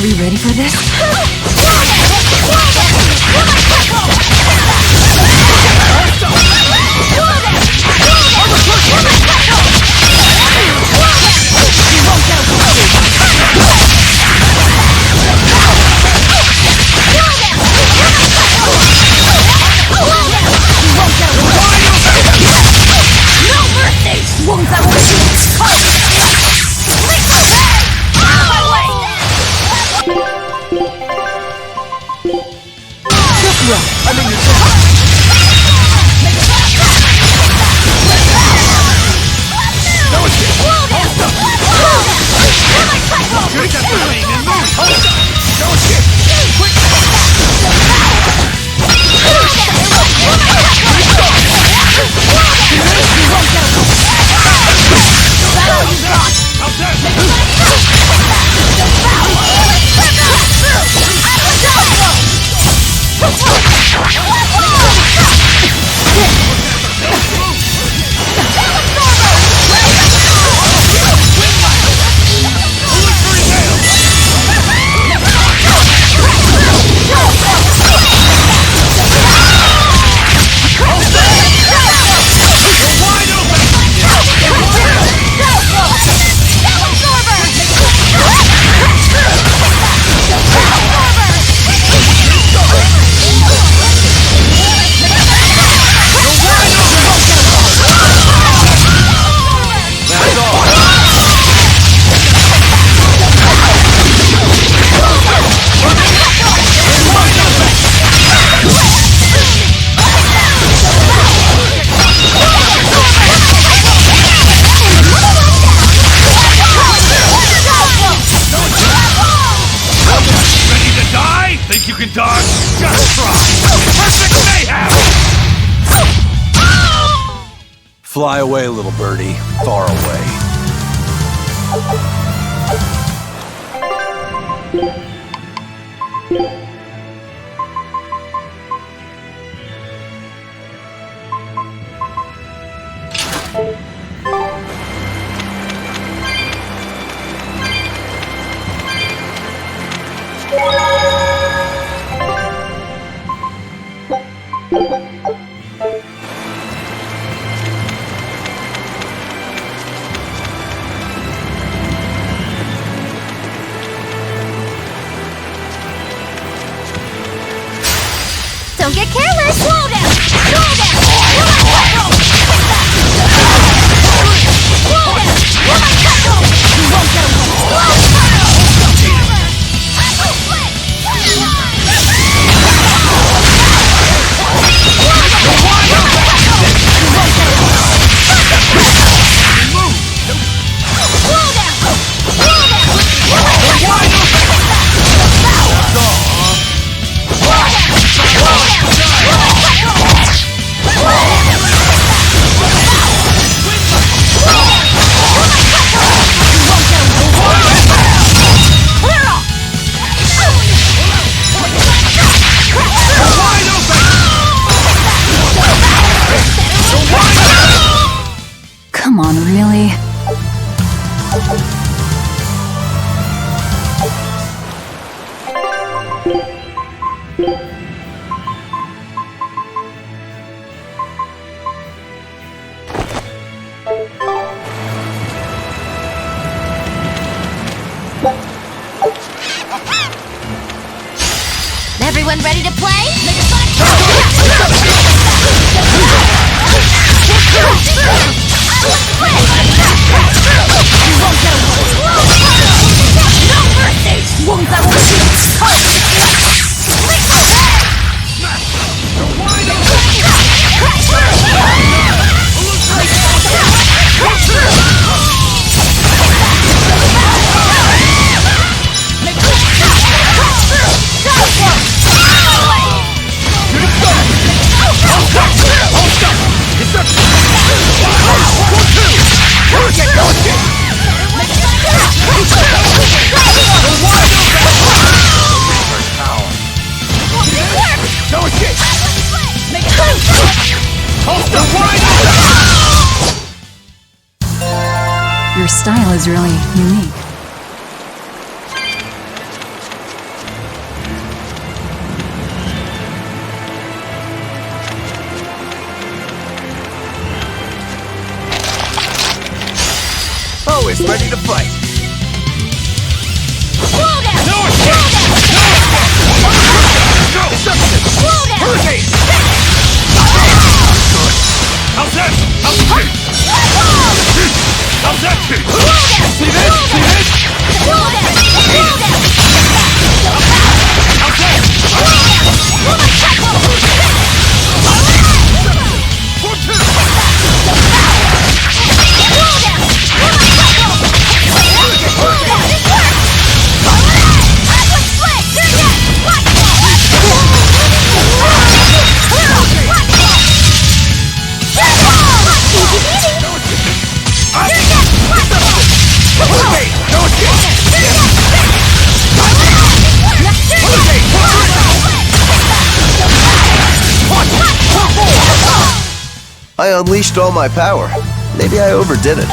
Are we ready for this? Fly away, little birdie. Far away. Your style is really unique. Always ready to fight. Hurricane! How's that? How's that? See this? See this? I unleashed all my power. Maybe I overdid it.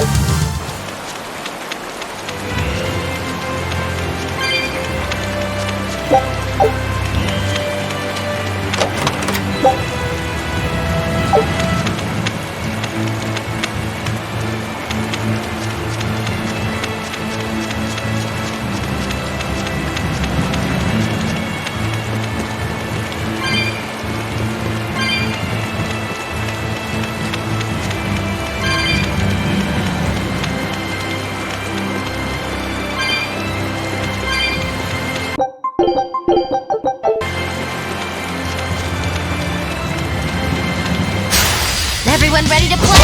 Everyone ready to play?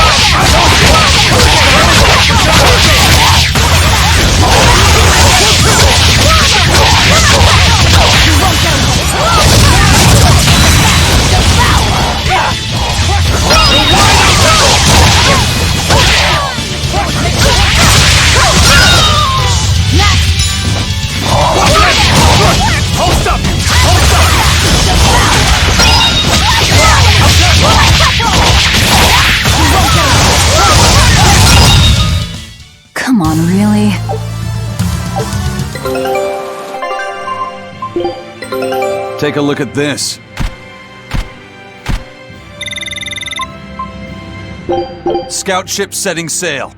Come on, really? Take a look at this. Scout ship setting sail.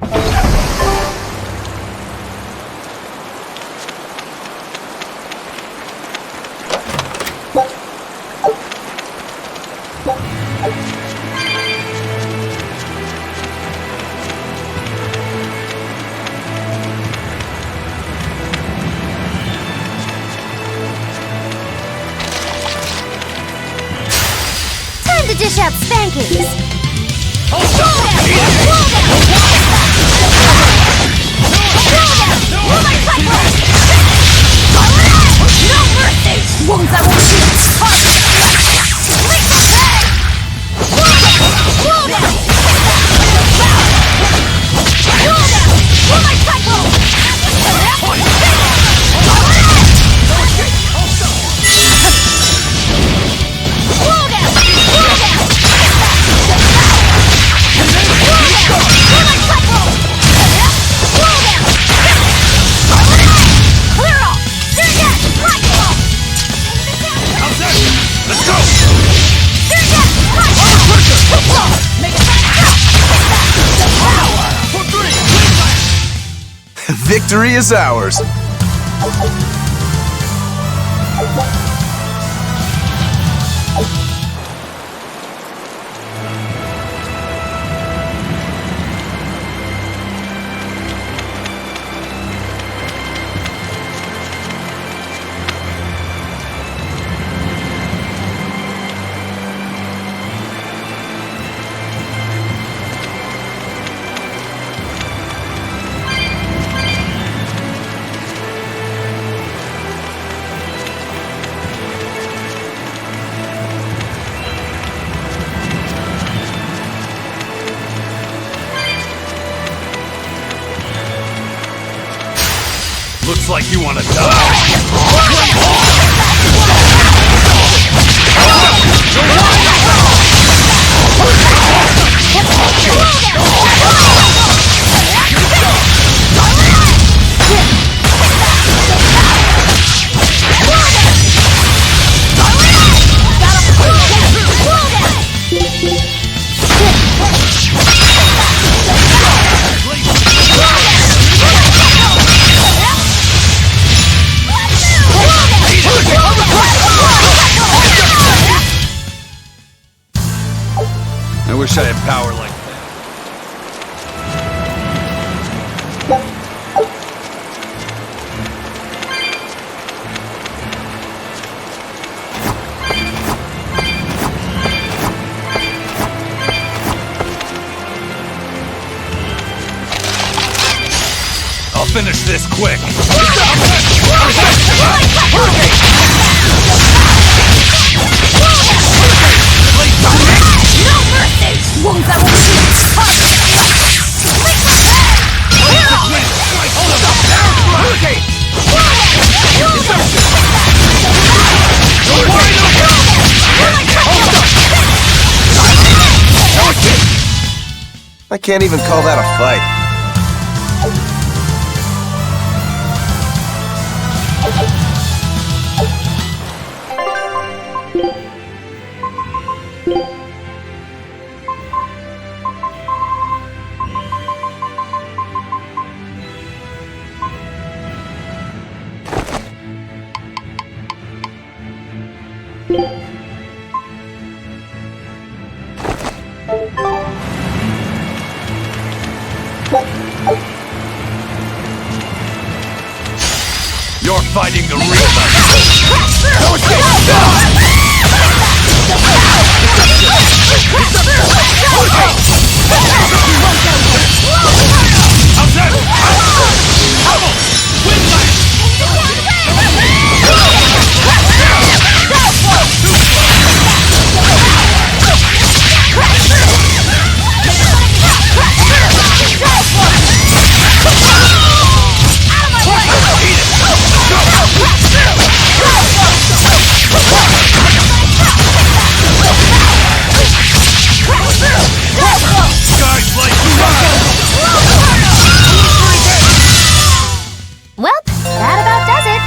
Time to dish out spankings. Victory is ours. Looks like you want to die. wish I had power like that. I'll finish this quick. No mercy! Wounds that will be I can't even call that a fight. You're fighting the real Well, that about does it.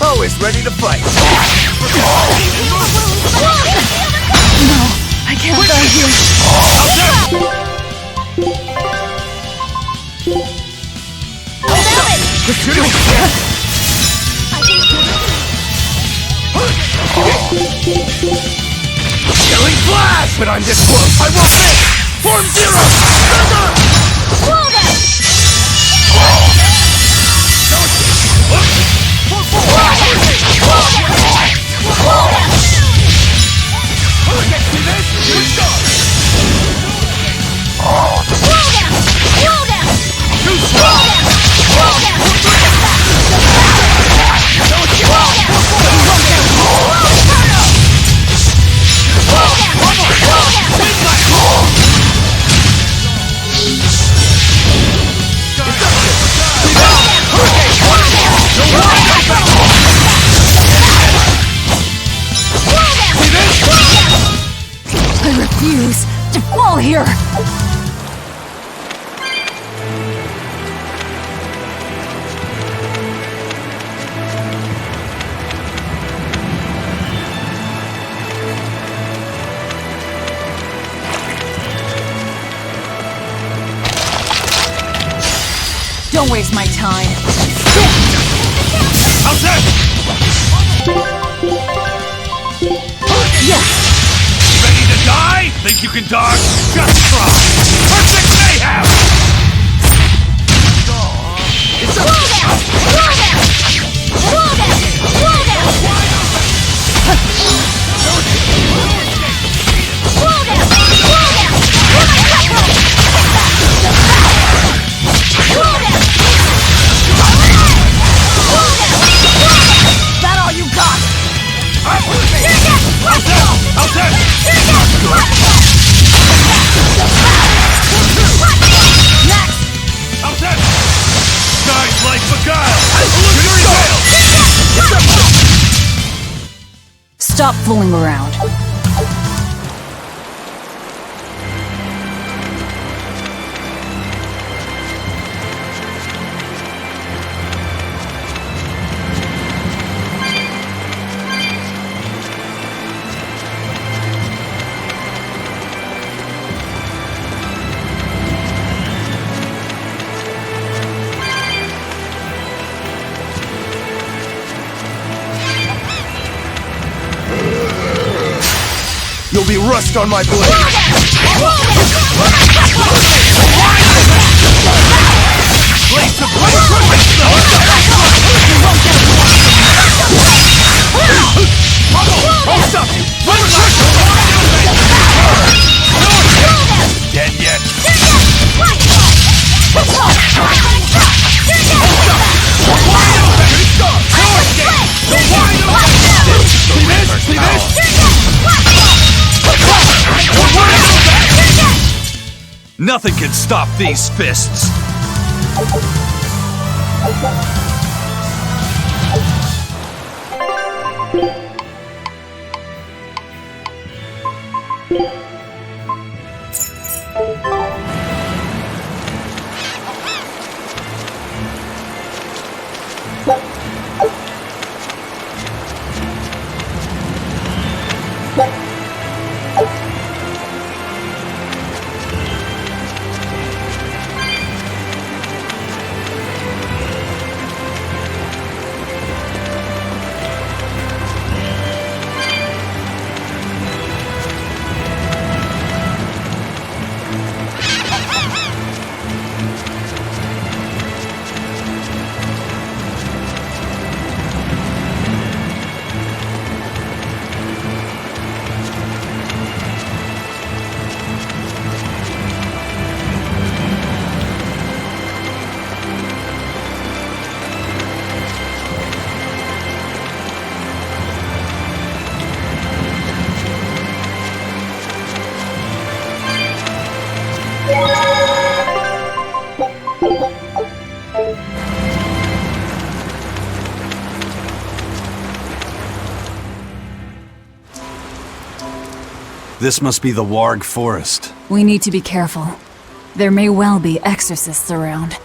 Always ready to fight. No, I can't die here. Killing flash! But I'm this close. I will fix! Form zero! I refuse to fall here! Don't waste my time. Yes! Ready to die? Think you can dodge? Just try! Perfect mayhem! It's a That all you got? Next! Guys like Beguile! Stop fooling around. You'll be rust on my blade! I'll stop you! Dead yet? See this? Nothing can stop these fists! This must be the Warg Forest. We need to be careful. There may well be exorcists around.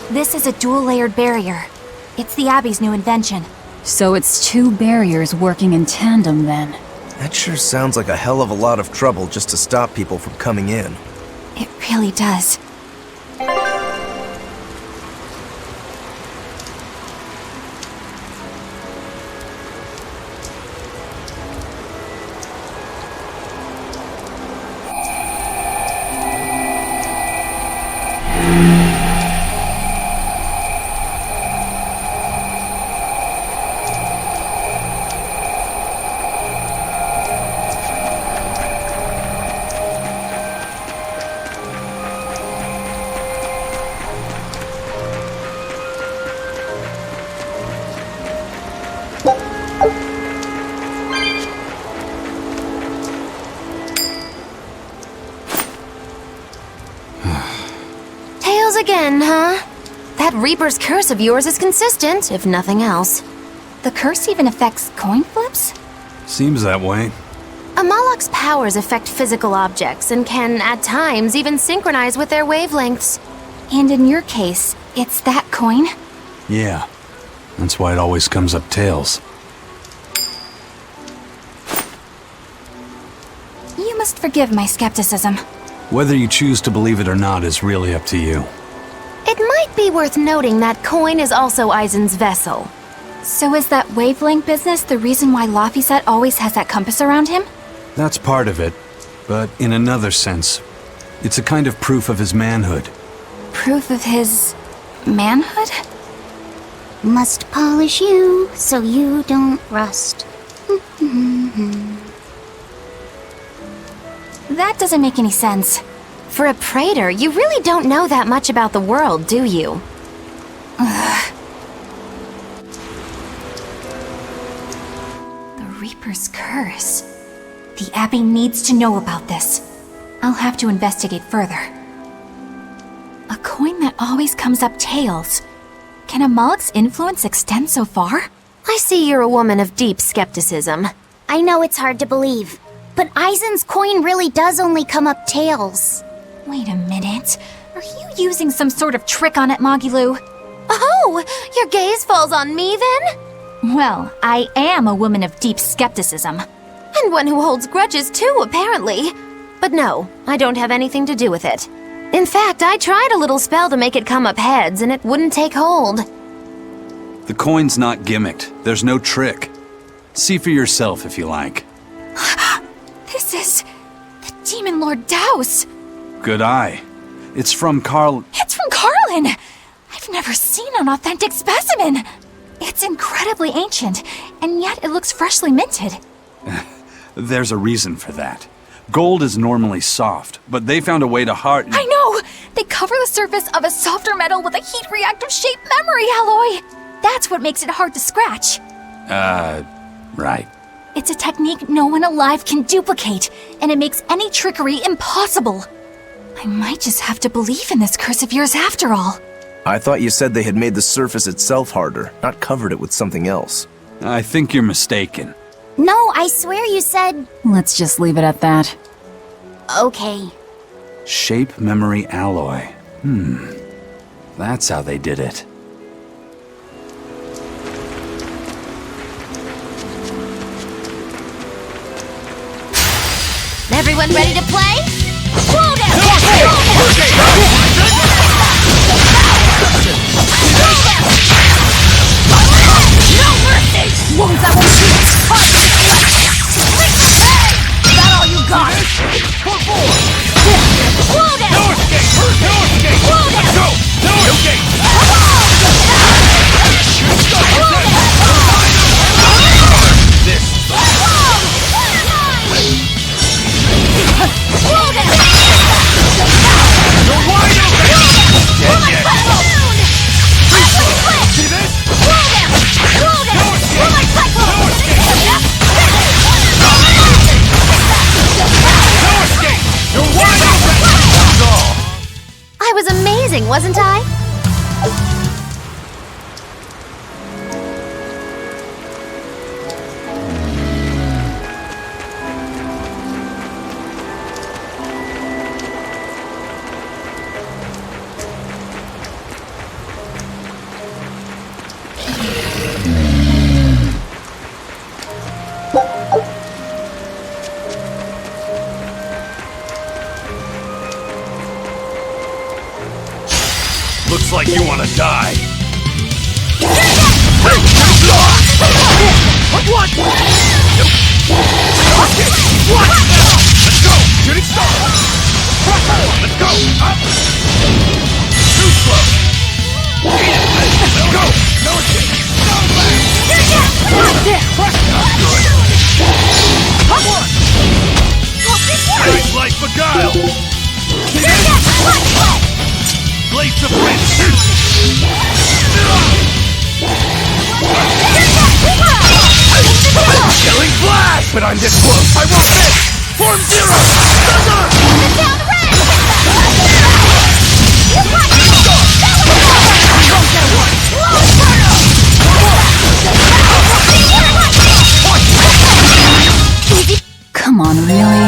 This is a dual-layered barrier. It's the Abbey's new invention. So it's two barriers working in tandem then. That sure sounds like a hell of a lot of trouble just to stop people from coming in. It really does. Again, huh? That Reaper's curse of yours is consistent, if nothing else. The curse even affects coin flips? Seems that way. Amalok's powers affect physical objects and can, at times, even synchronize with their wavelengths. And in your case, it's that coin? Yeah. That's why it always comes up tails. You must forgive my skepticism. Whether you choose to believe it or not is really up to you. It might be worth noting that coin is also Eisen's vessel. So is that wavelength business the reason why Laphicet always has that compass around him? That's part of it, but in another sense, it's a kind of proof of his manhood. Proof of his manhood? Must polish you so you don't rust. That doesn't make any sense. For a praetor, you really don't know that much about the world, do you? Ugh. The Reaper's Curse. The Abbey needs to know about this. I'll have to investigate further. A coin that always comes up tails. Can a Moloch's influence extend so far? I see you're a woman of deep skepticism. I know it's hard to believe, but Eisen's coin really does only come up tails. Wait a minute. Are you using some sort of trick on it, Magilu? Oh, your gaze falls on me then? Well, I am a woman of deep skepticism. And one who holds grudges too, apparently. But no, I don't have anything to do with it. In fact, I tried a little spell to make it come up heads, and it wouldn't take hold. The coin's not gimmicked. There's no trick. See for yourself if you like. This is the Demon Lord Daus. Good eye. It's from Carl. It's from Carlin! I've never seen an authentic specimen. It's incredibly ancient, and yet it looks freshly minted. There's a reason for that. Gold is normally soft, but they found a way to harden. I know! They cover the surface of a softer metal with a heat-reactive shape memory alloy! That's what makes it hard to scratch. Right. It's a technique no one alive can duplicate, and it makes any trickery impossible. I might just have to believe in this curse of yours after all. I thought you said they had made the surface itself harder, not covered it with something else. I think you're mistaken. No, I swear you said... Let's just leave it at that. Okay. Shape memory alloy. That's how they did it. Everyone ready to play? Whoa there! No mercy! Wounds that won't shoot! Is that all you got? Whoa there! No escape! No escape! Whoa there! Let's go! No escape! This. You're wide open! Dead yet! See this? No escape! You're wide open! That's all! I was amazing, wasn't I? Looks like you want to die. What? What? Let's go! Shooting star! Let's go! Up! Too slow! Let's go! No escape! No way! Good. Nice light beguile! Blades of Prince! Killing blast! But I'm this close! I won't miss! Form zero! Thunder! Down red! Come on, really?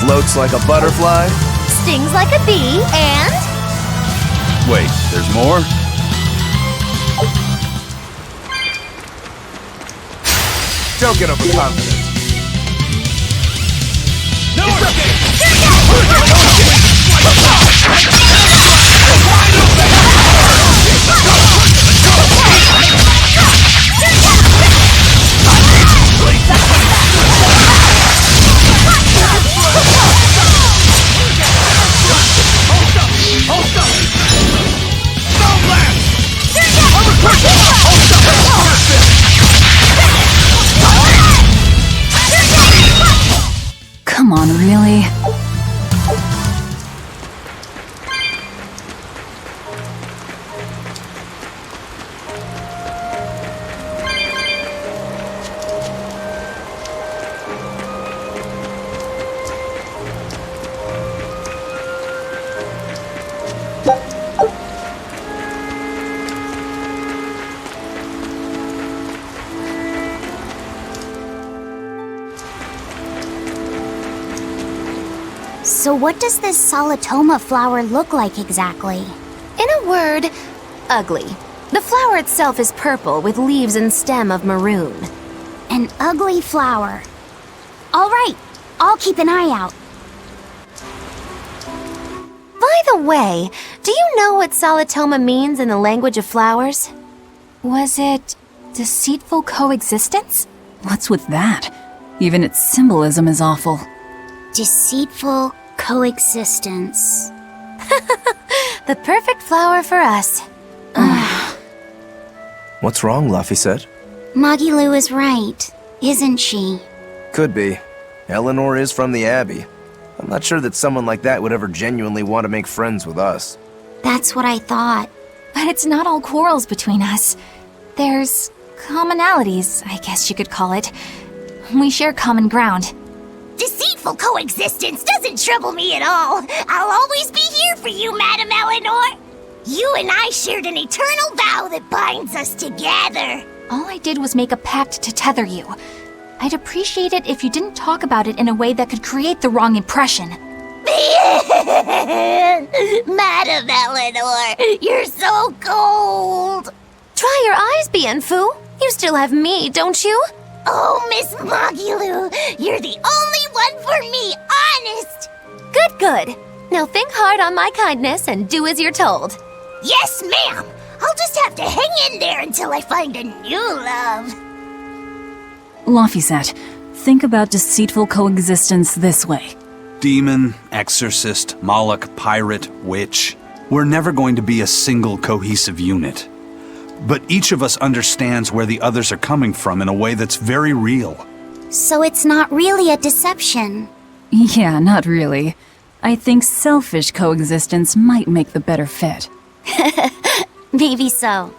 Floats like a butterfly. Stings like a bee, and... Wait, there's more? Don't get overconfident. Come on, really? So what does this Solitoma flower look like exactly? In a word, ugly. The flower itself is purple with leaves and stem of maroon. An ugly flower. All right, I'll keep an eye out. By the way, do you know what Solitoma means in the language of flowers? Was it deceitful coexistence? What's with that? Even its symbolism is awful. Deceitful coexistence. The perfect flower for us. What's wrong, Luffy said? Magilu is right, isn't she? Could be. Eleanor is from the Abbey. I'm not sure that someone like that would ever genuinely want to make friends with us. That's what I thought. But it's not all quarrels between us. There's commonalities, I guess you could call it. We share common ground. Deceitful coexistence doesn't trouble me at all. I'll always be here for you, Madam Eleanor. You and I shared an eternal vow that binds us together. All I did was make a pact to tether you. I'd appreciate it if you didn't talk about it in a way that could create the wrong impression. Madam Eleanor, you're so cold. Try your eyes, Bienfu. You still have me, don't you? Oh, Miss Magilu, you're the only one for me, honest. Good, good. Now think hard on my kindness and do as you're told. Yes, ma'am. I'll just have to hang in there until I find a new love. Laphicet, think about deceitful coexistence this way. Demon, exorcist, Moloch, pirate, witch. We're never going to be a single cohesive unit. But each of us understands where the others are coming from in a way that's very real. So it's not really a deception. Yeah, not really. I think selfish coexistence might make the better fit. Maybe so.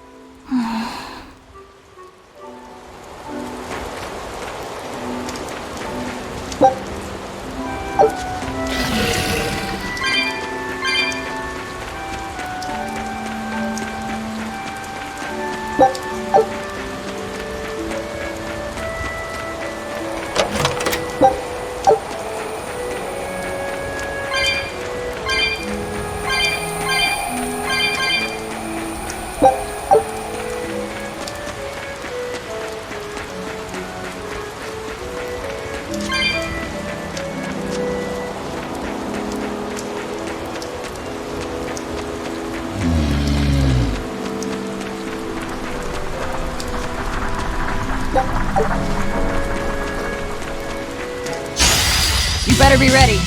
You better be ready.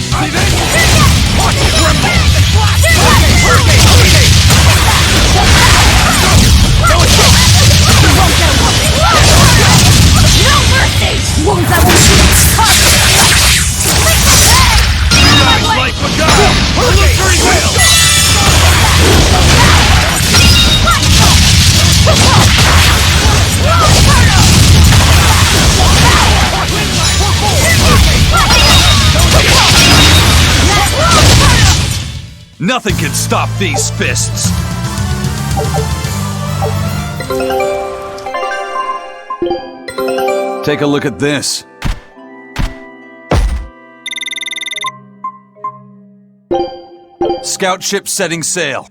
Nothing can stop these fists! Take a look at this. scout ship setting sail.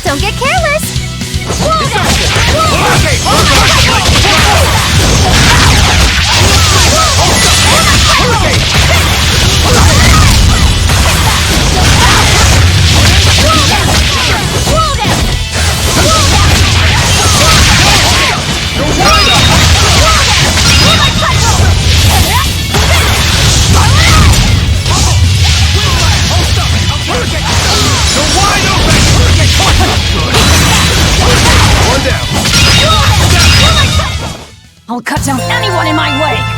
Don't get careless! Whoa down! I'll cut down anyone in my way!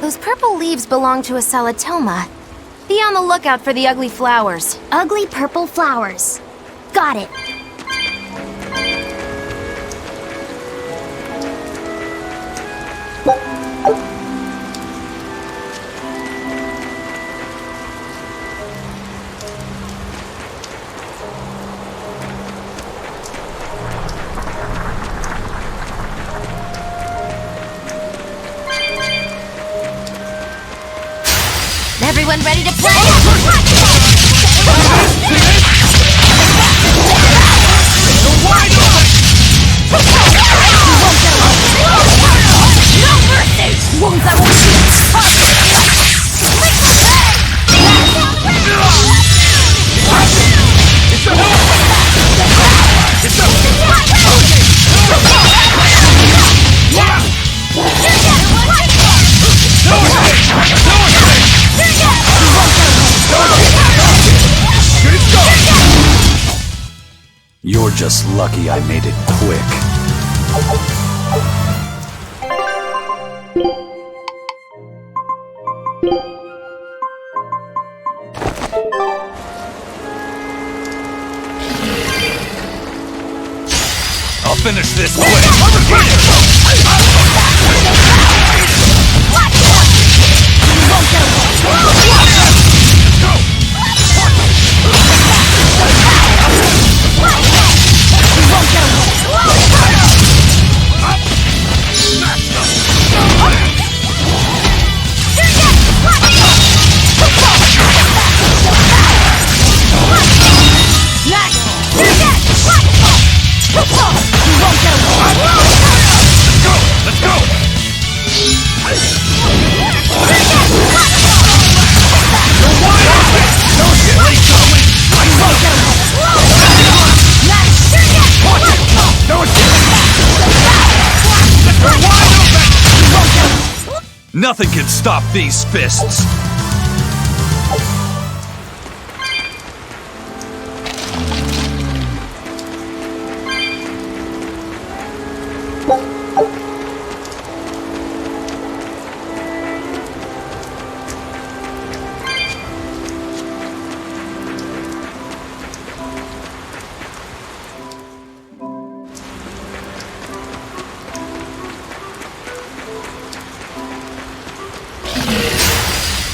Those purple leaves belong to a salatoma. Be on the lookout for the ugly flowers. Ugly purple flowers. Got it. Everyone ready to play? No mercy! Wounds I won't You're just lucky I made it quick. I'll finish this Nothing can stop these fists!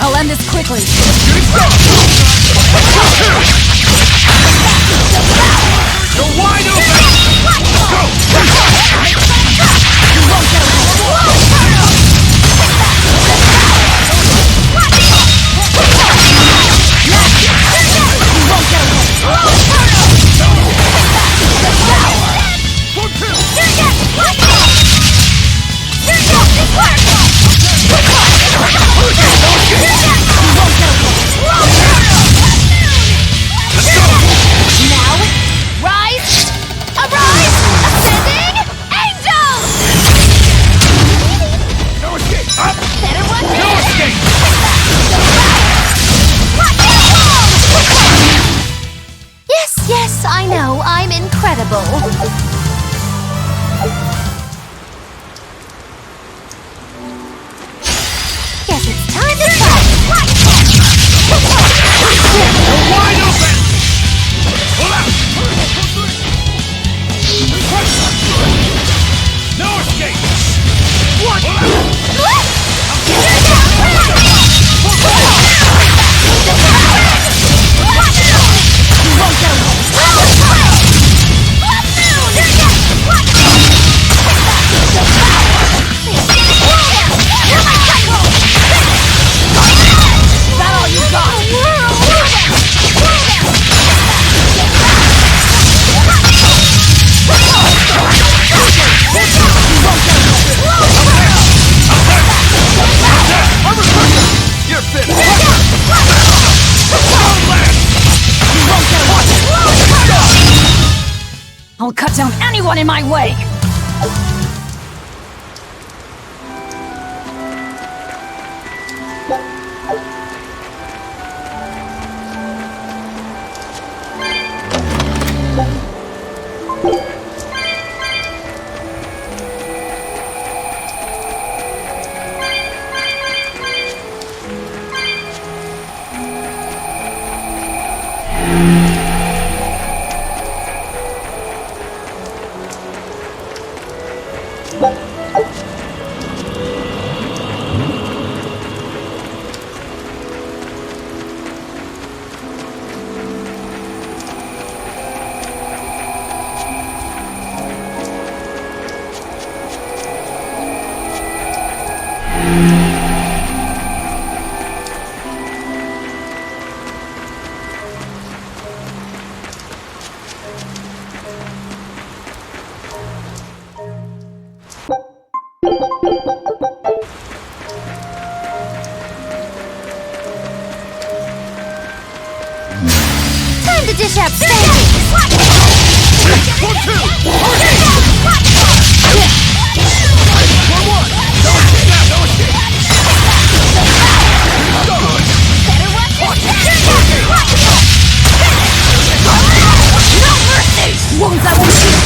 I'll end this quickly. You're wide open! anyone in my way! Time to dish out Sandy! Wounds that won't shoot!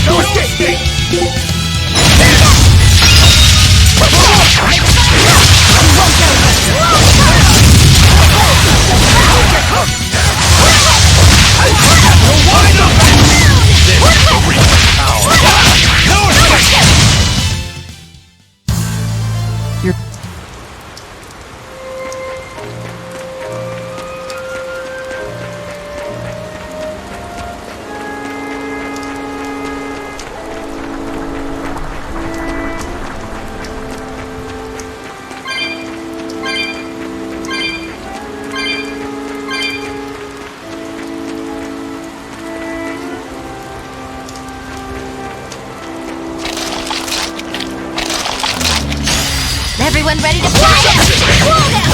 No escape! You're... Everyone ready to fly out! Wall down!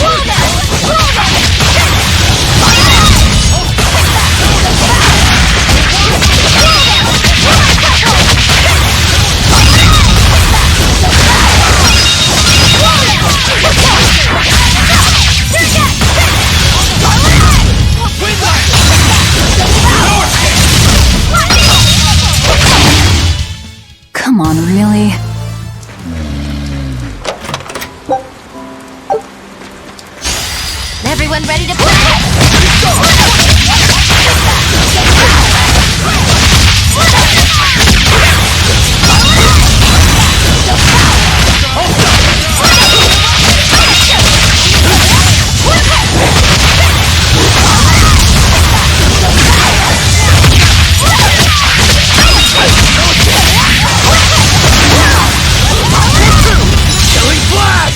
Wall down! Wall down! Come on, really? Everyone ready to fly out!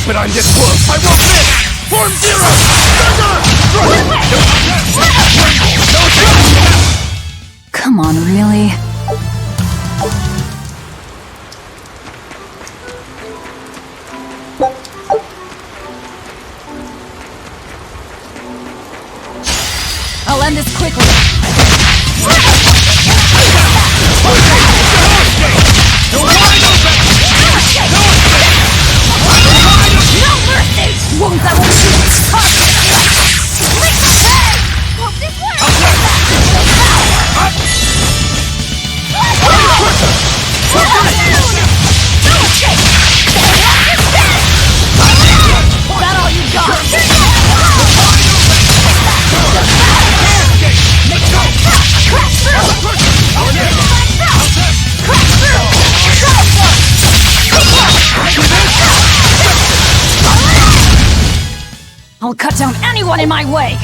But I'm this close! I won't miss! Form zero! Come on, really? I'll end this quickly. Wounds that won't shoot! That all you got? Crash through! I'll cut down anyone in my way!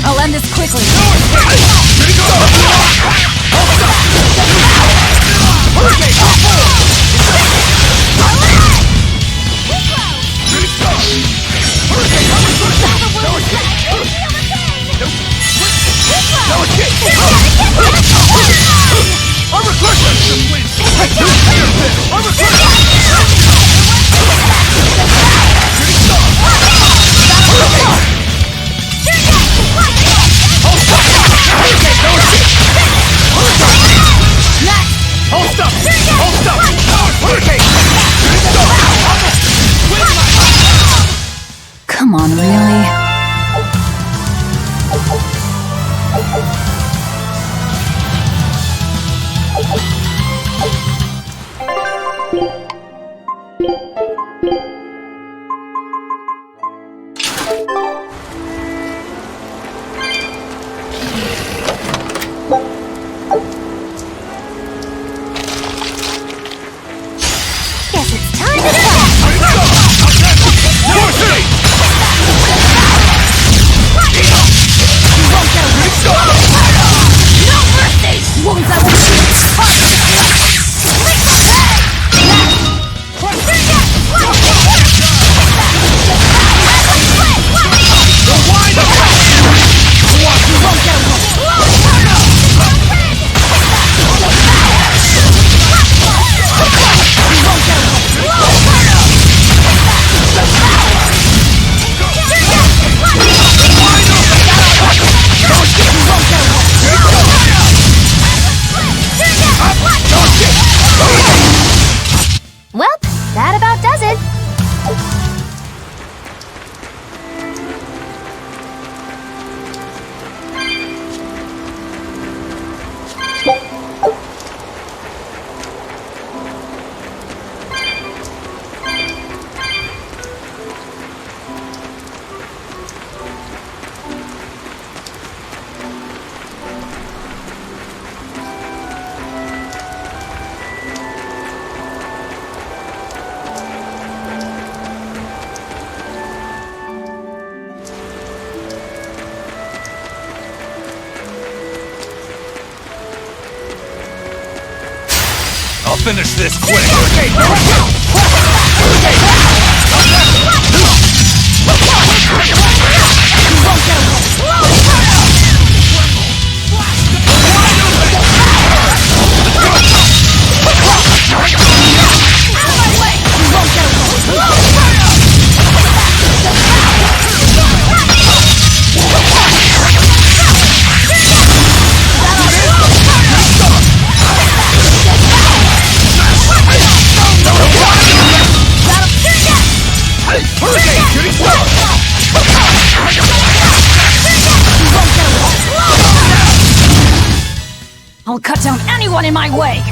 I'll end this quickly. Come on, really? Guess it's time to go! No mercy! Wounds I will Well, that about does it. I'll finish this quick. I'll cut down anyone in my way!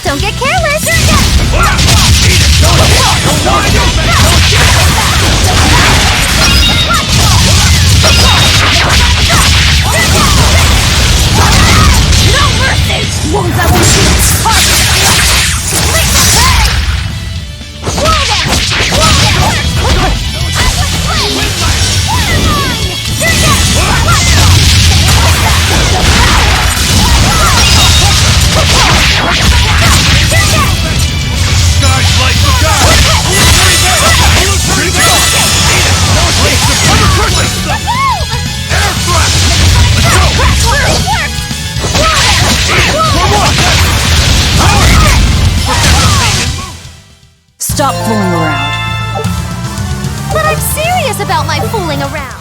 Don't get careless! No mercy! Wounds I will Stop fooling around. But I'm serious about my fooling around.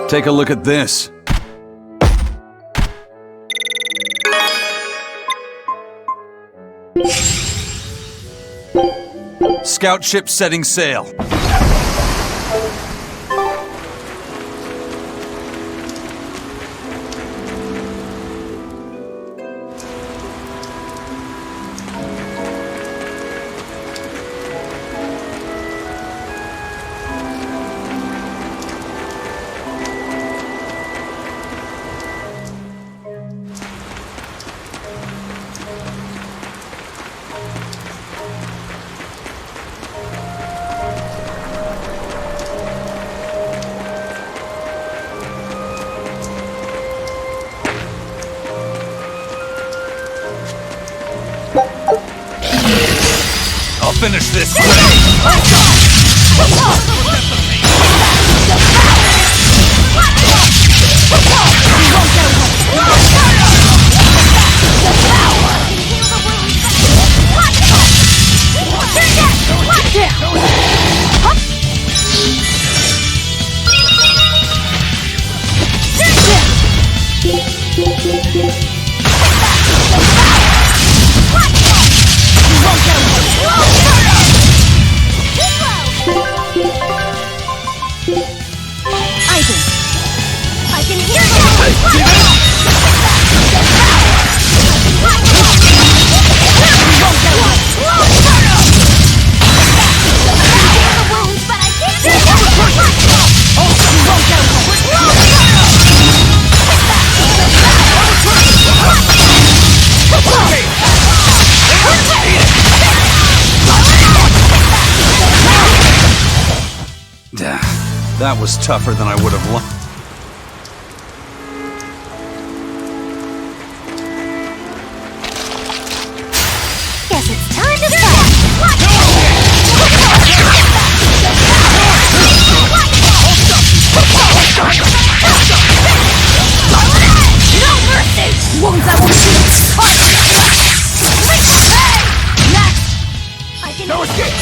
Take a look at this. Scout ship setting sail. I'll finish this. That was tougher than I would have liked. Guess it's time to fight! No mercy! Wounds I will shoot! Next! I can... No escape!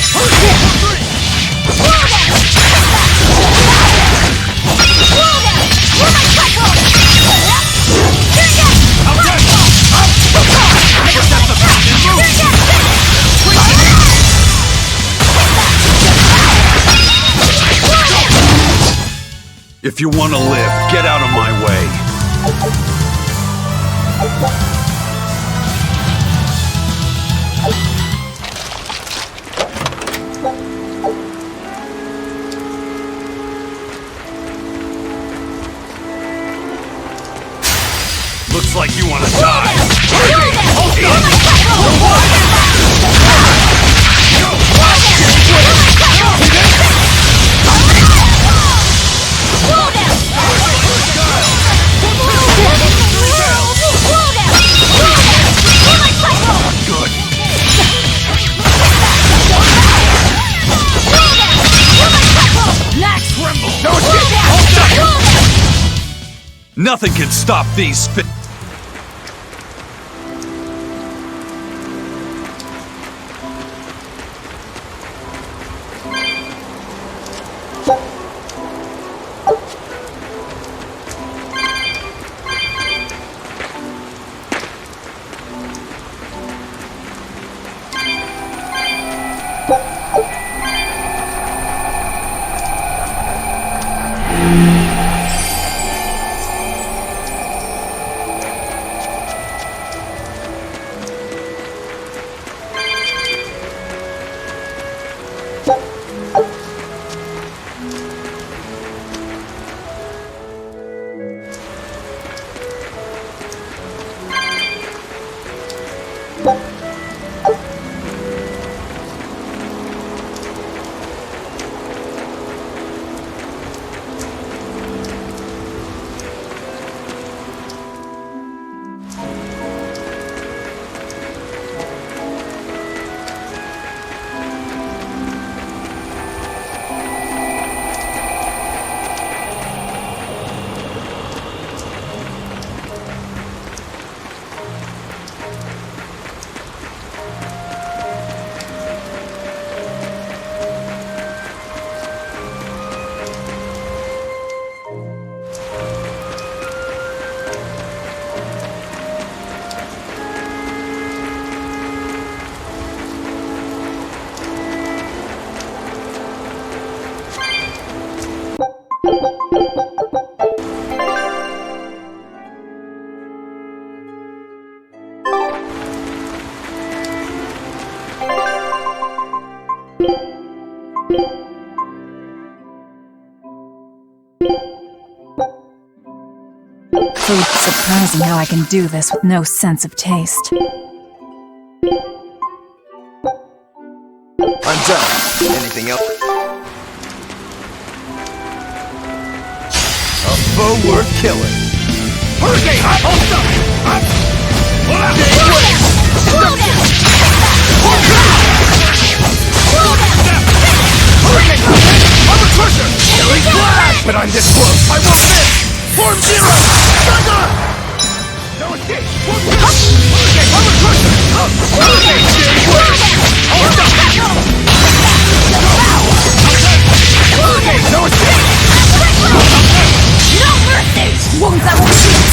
If you want to live, get out of my way. Looks like you want to die. Good. Nothing can stop these spit. It's surprising how I can do this with no sense of taste. I'm done. Anything else? A foe worth killing. Hurricane! Hold up! Hurricane! I'm a crusher! Killing flash! But I'm this close, I won't miss! Form zero! Thunder! No escape! Hurricane! I'm a crusher! Hurricane! Hold up! Hurricane! No escape! No mercy! Wounds that will shoot!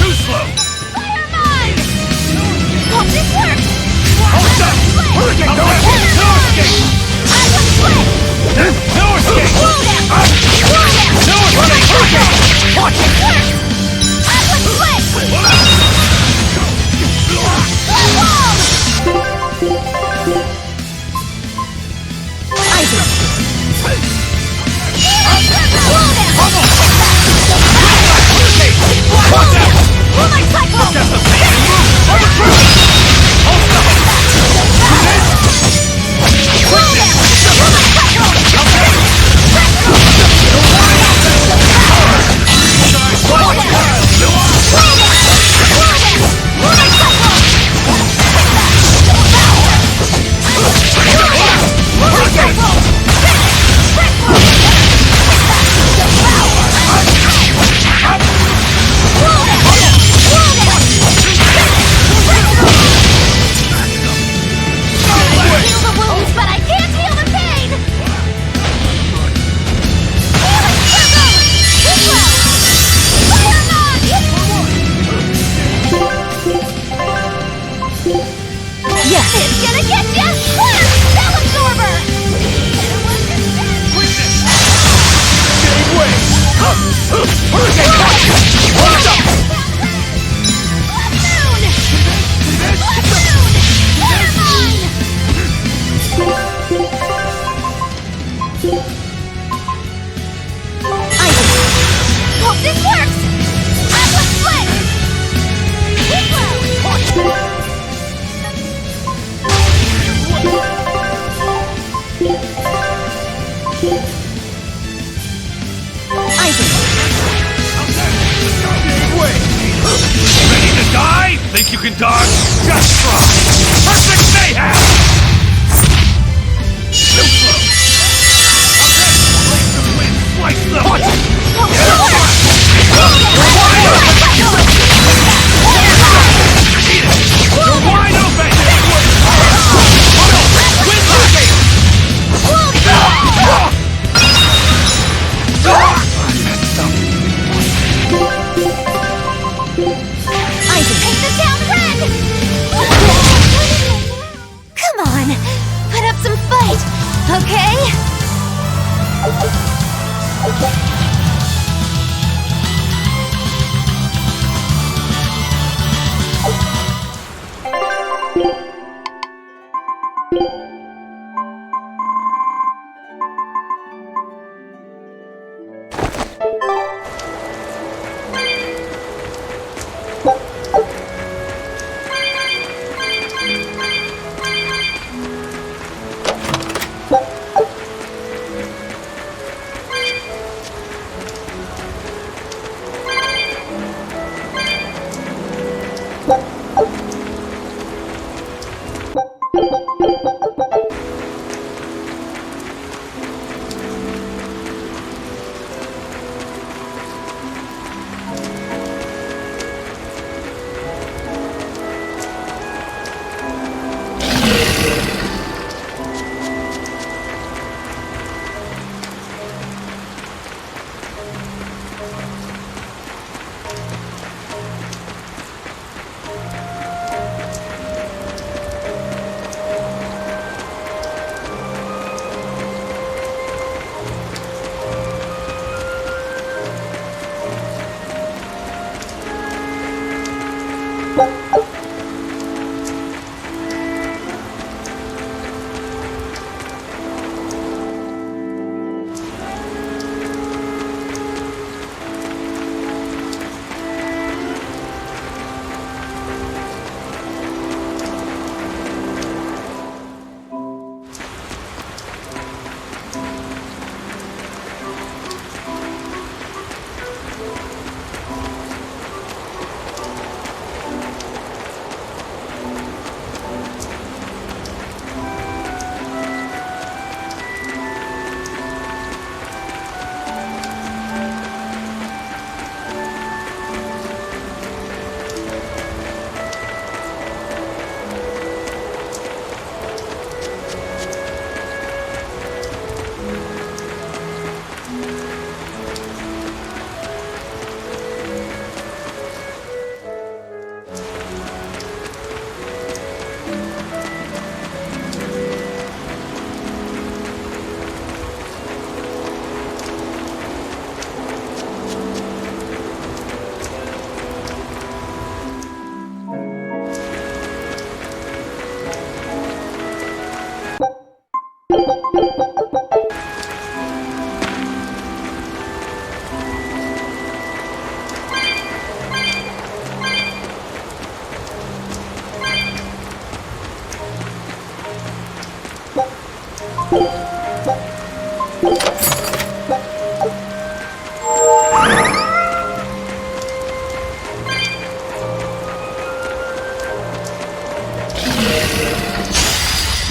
Too slow! Fireman! Hope this works! Hold up! Hurricane! No escape! No escape! I will quit! No escape! Slow down! No escape! Hurricane! Watch it! I will quit! Ready to die? Think you can dodge? Just try! Perfect mayhem! Too close! Okay, place the wind, slice the punch! You're wide open! Eat it! You're wide open! Win looking! Come on, put up some fight, okay?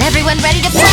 Everyone ready to play?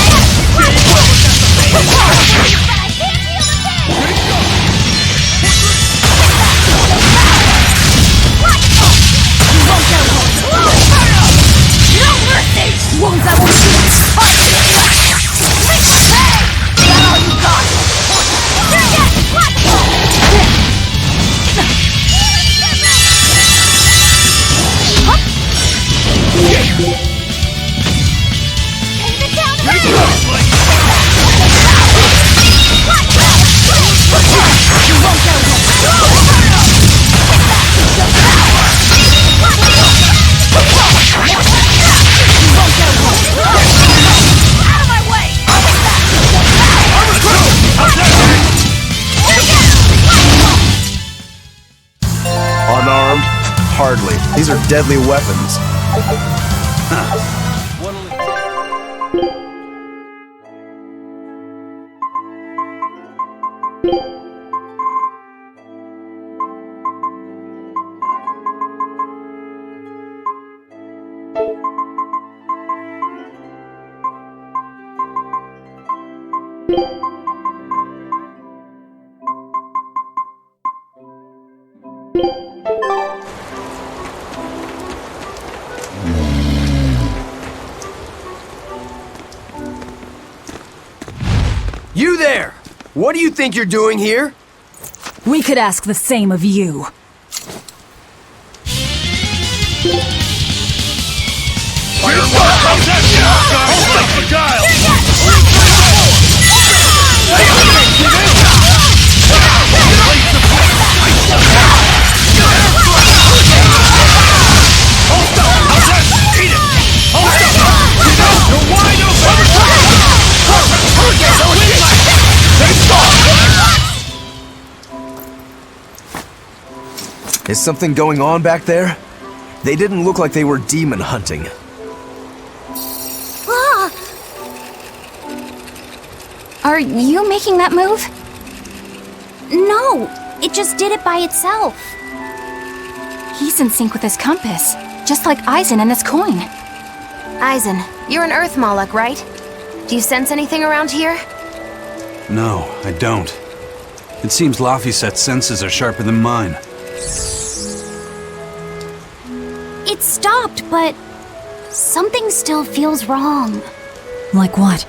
Unarmed? Hardly. These are deadly weapons. You there! What do you think you're doing here? We could ask the same of you. Is something going on back there? They didn't look like they were demon hunting. Ah! Are you making that move? No, it just did it by itself. He's in sync with his compass, just like Eisen and this coin. Eisen, you're an Earth Moloch, right? Do you sense anything around here? No, I don't. It seems Laphicet's senses are sharper than mine. It stopped, but something still feels wrong. Like what?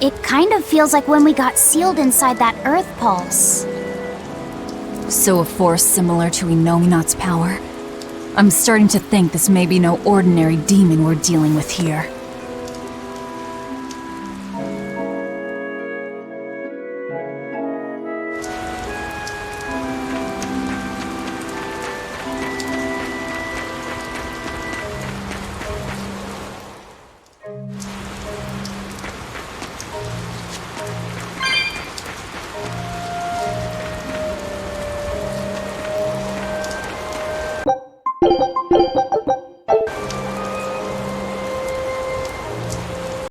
It kind of feels like when we got sealed inside that Earth Pulse. So a force similar to Inominat's power? I'm starting to think this may be no ordinary demon we're dealing with here.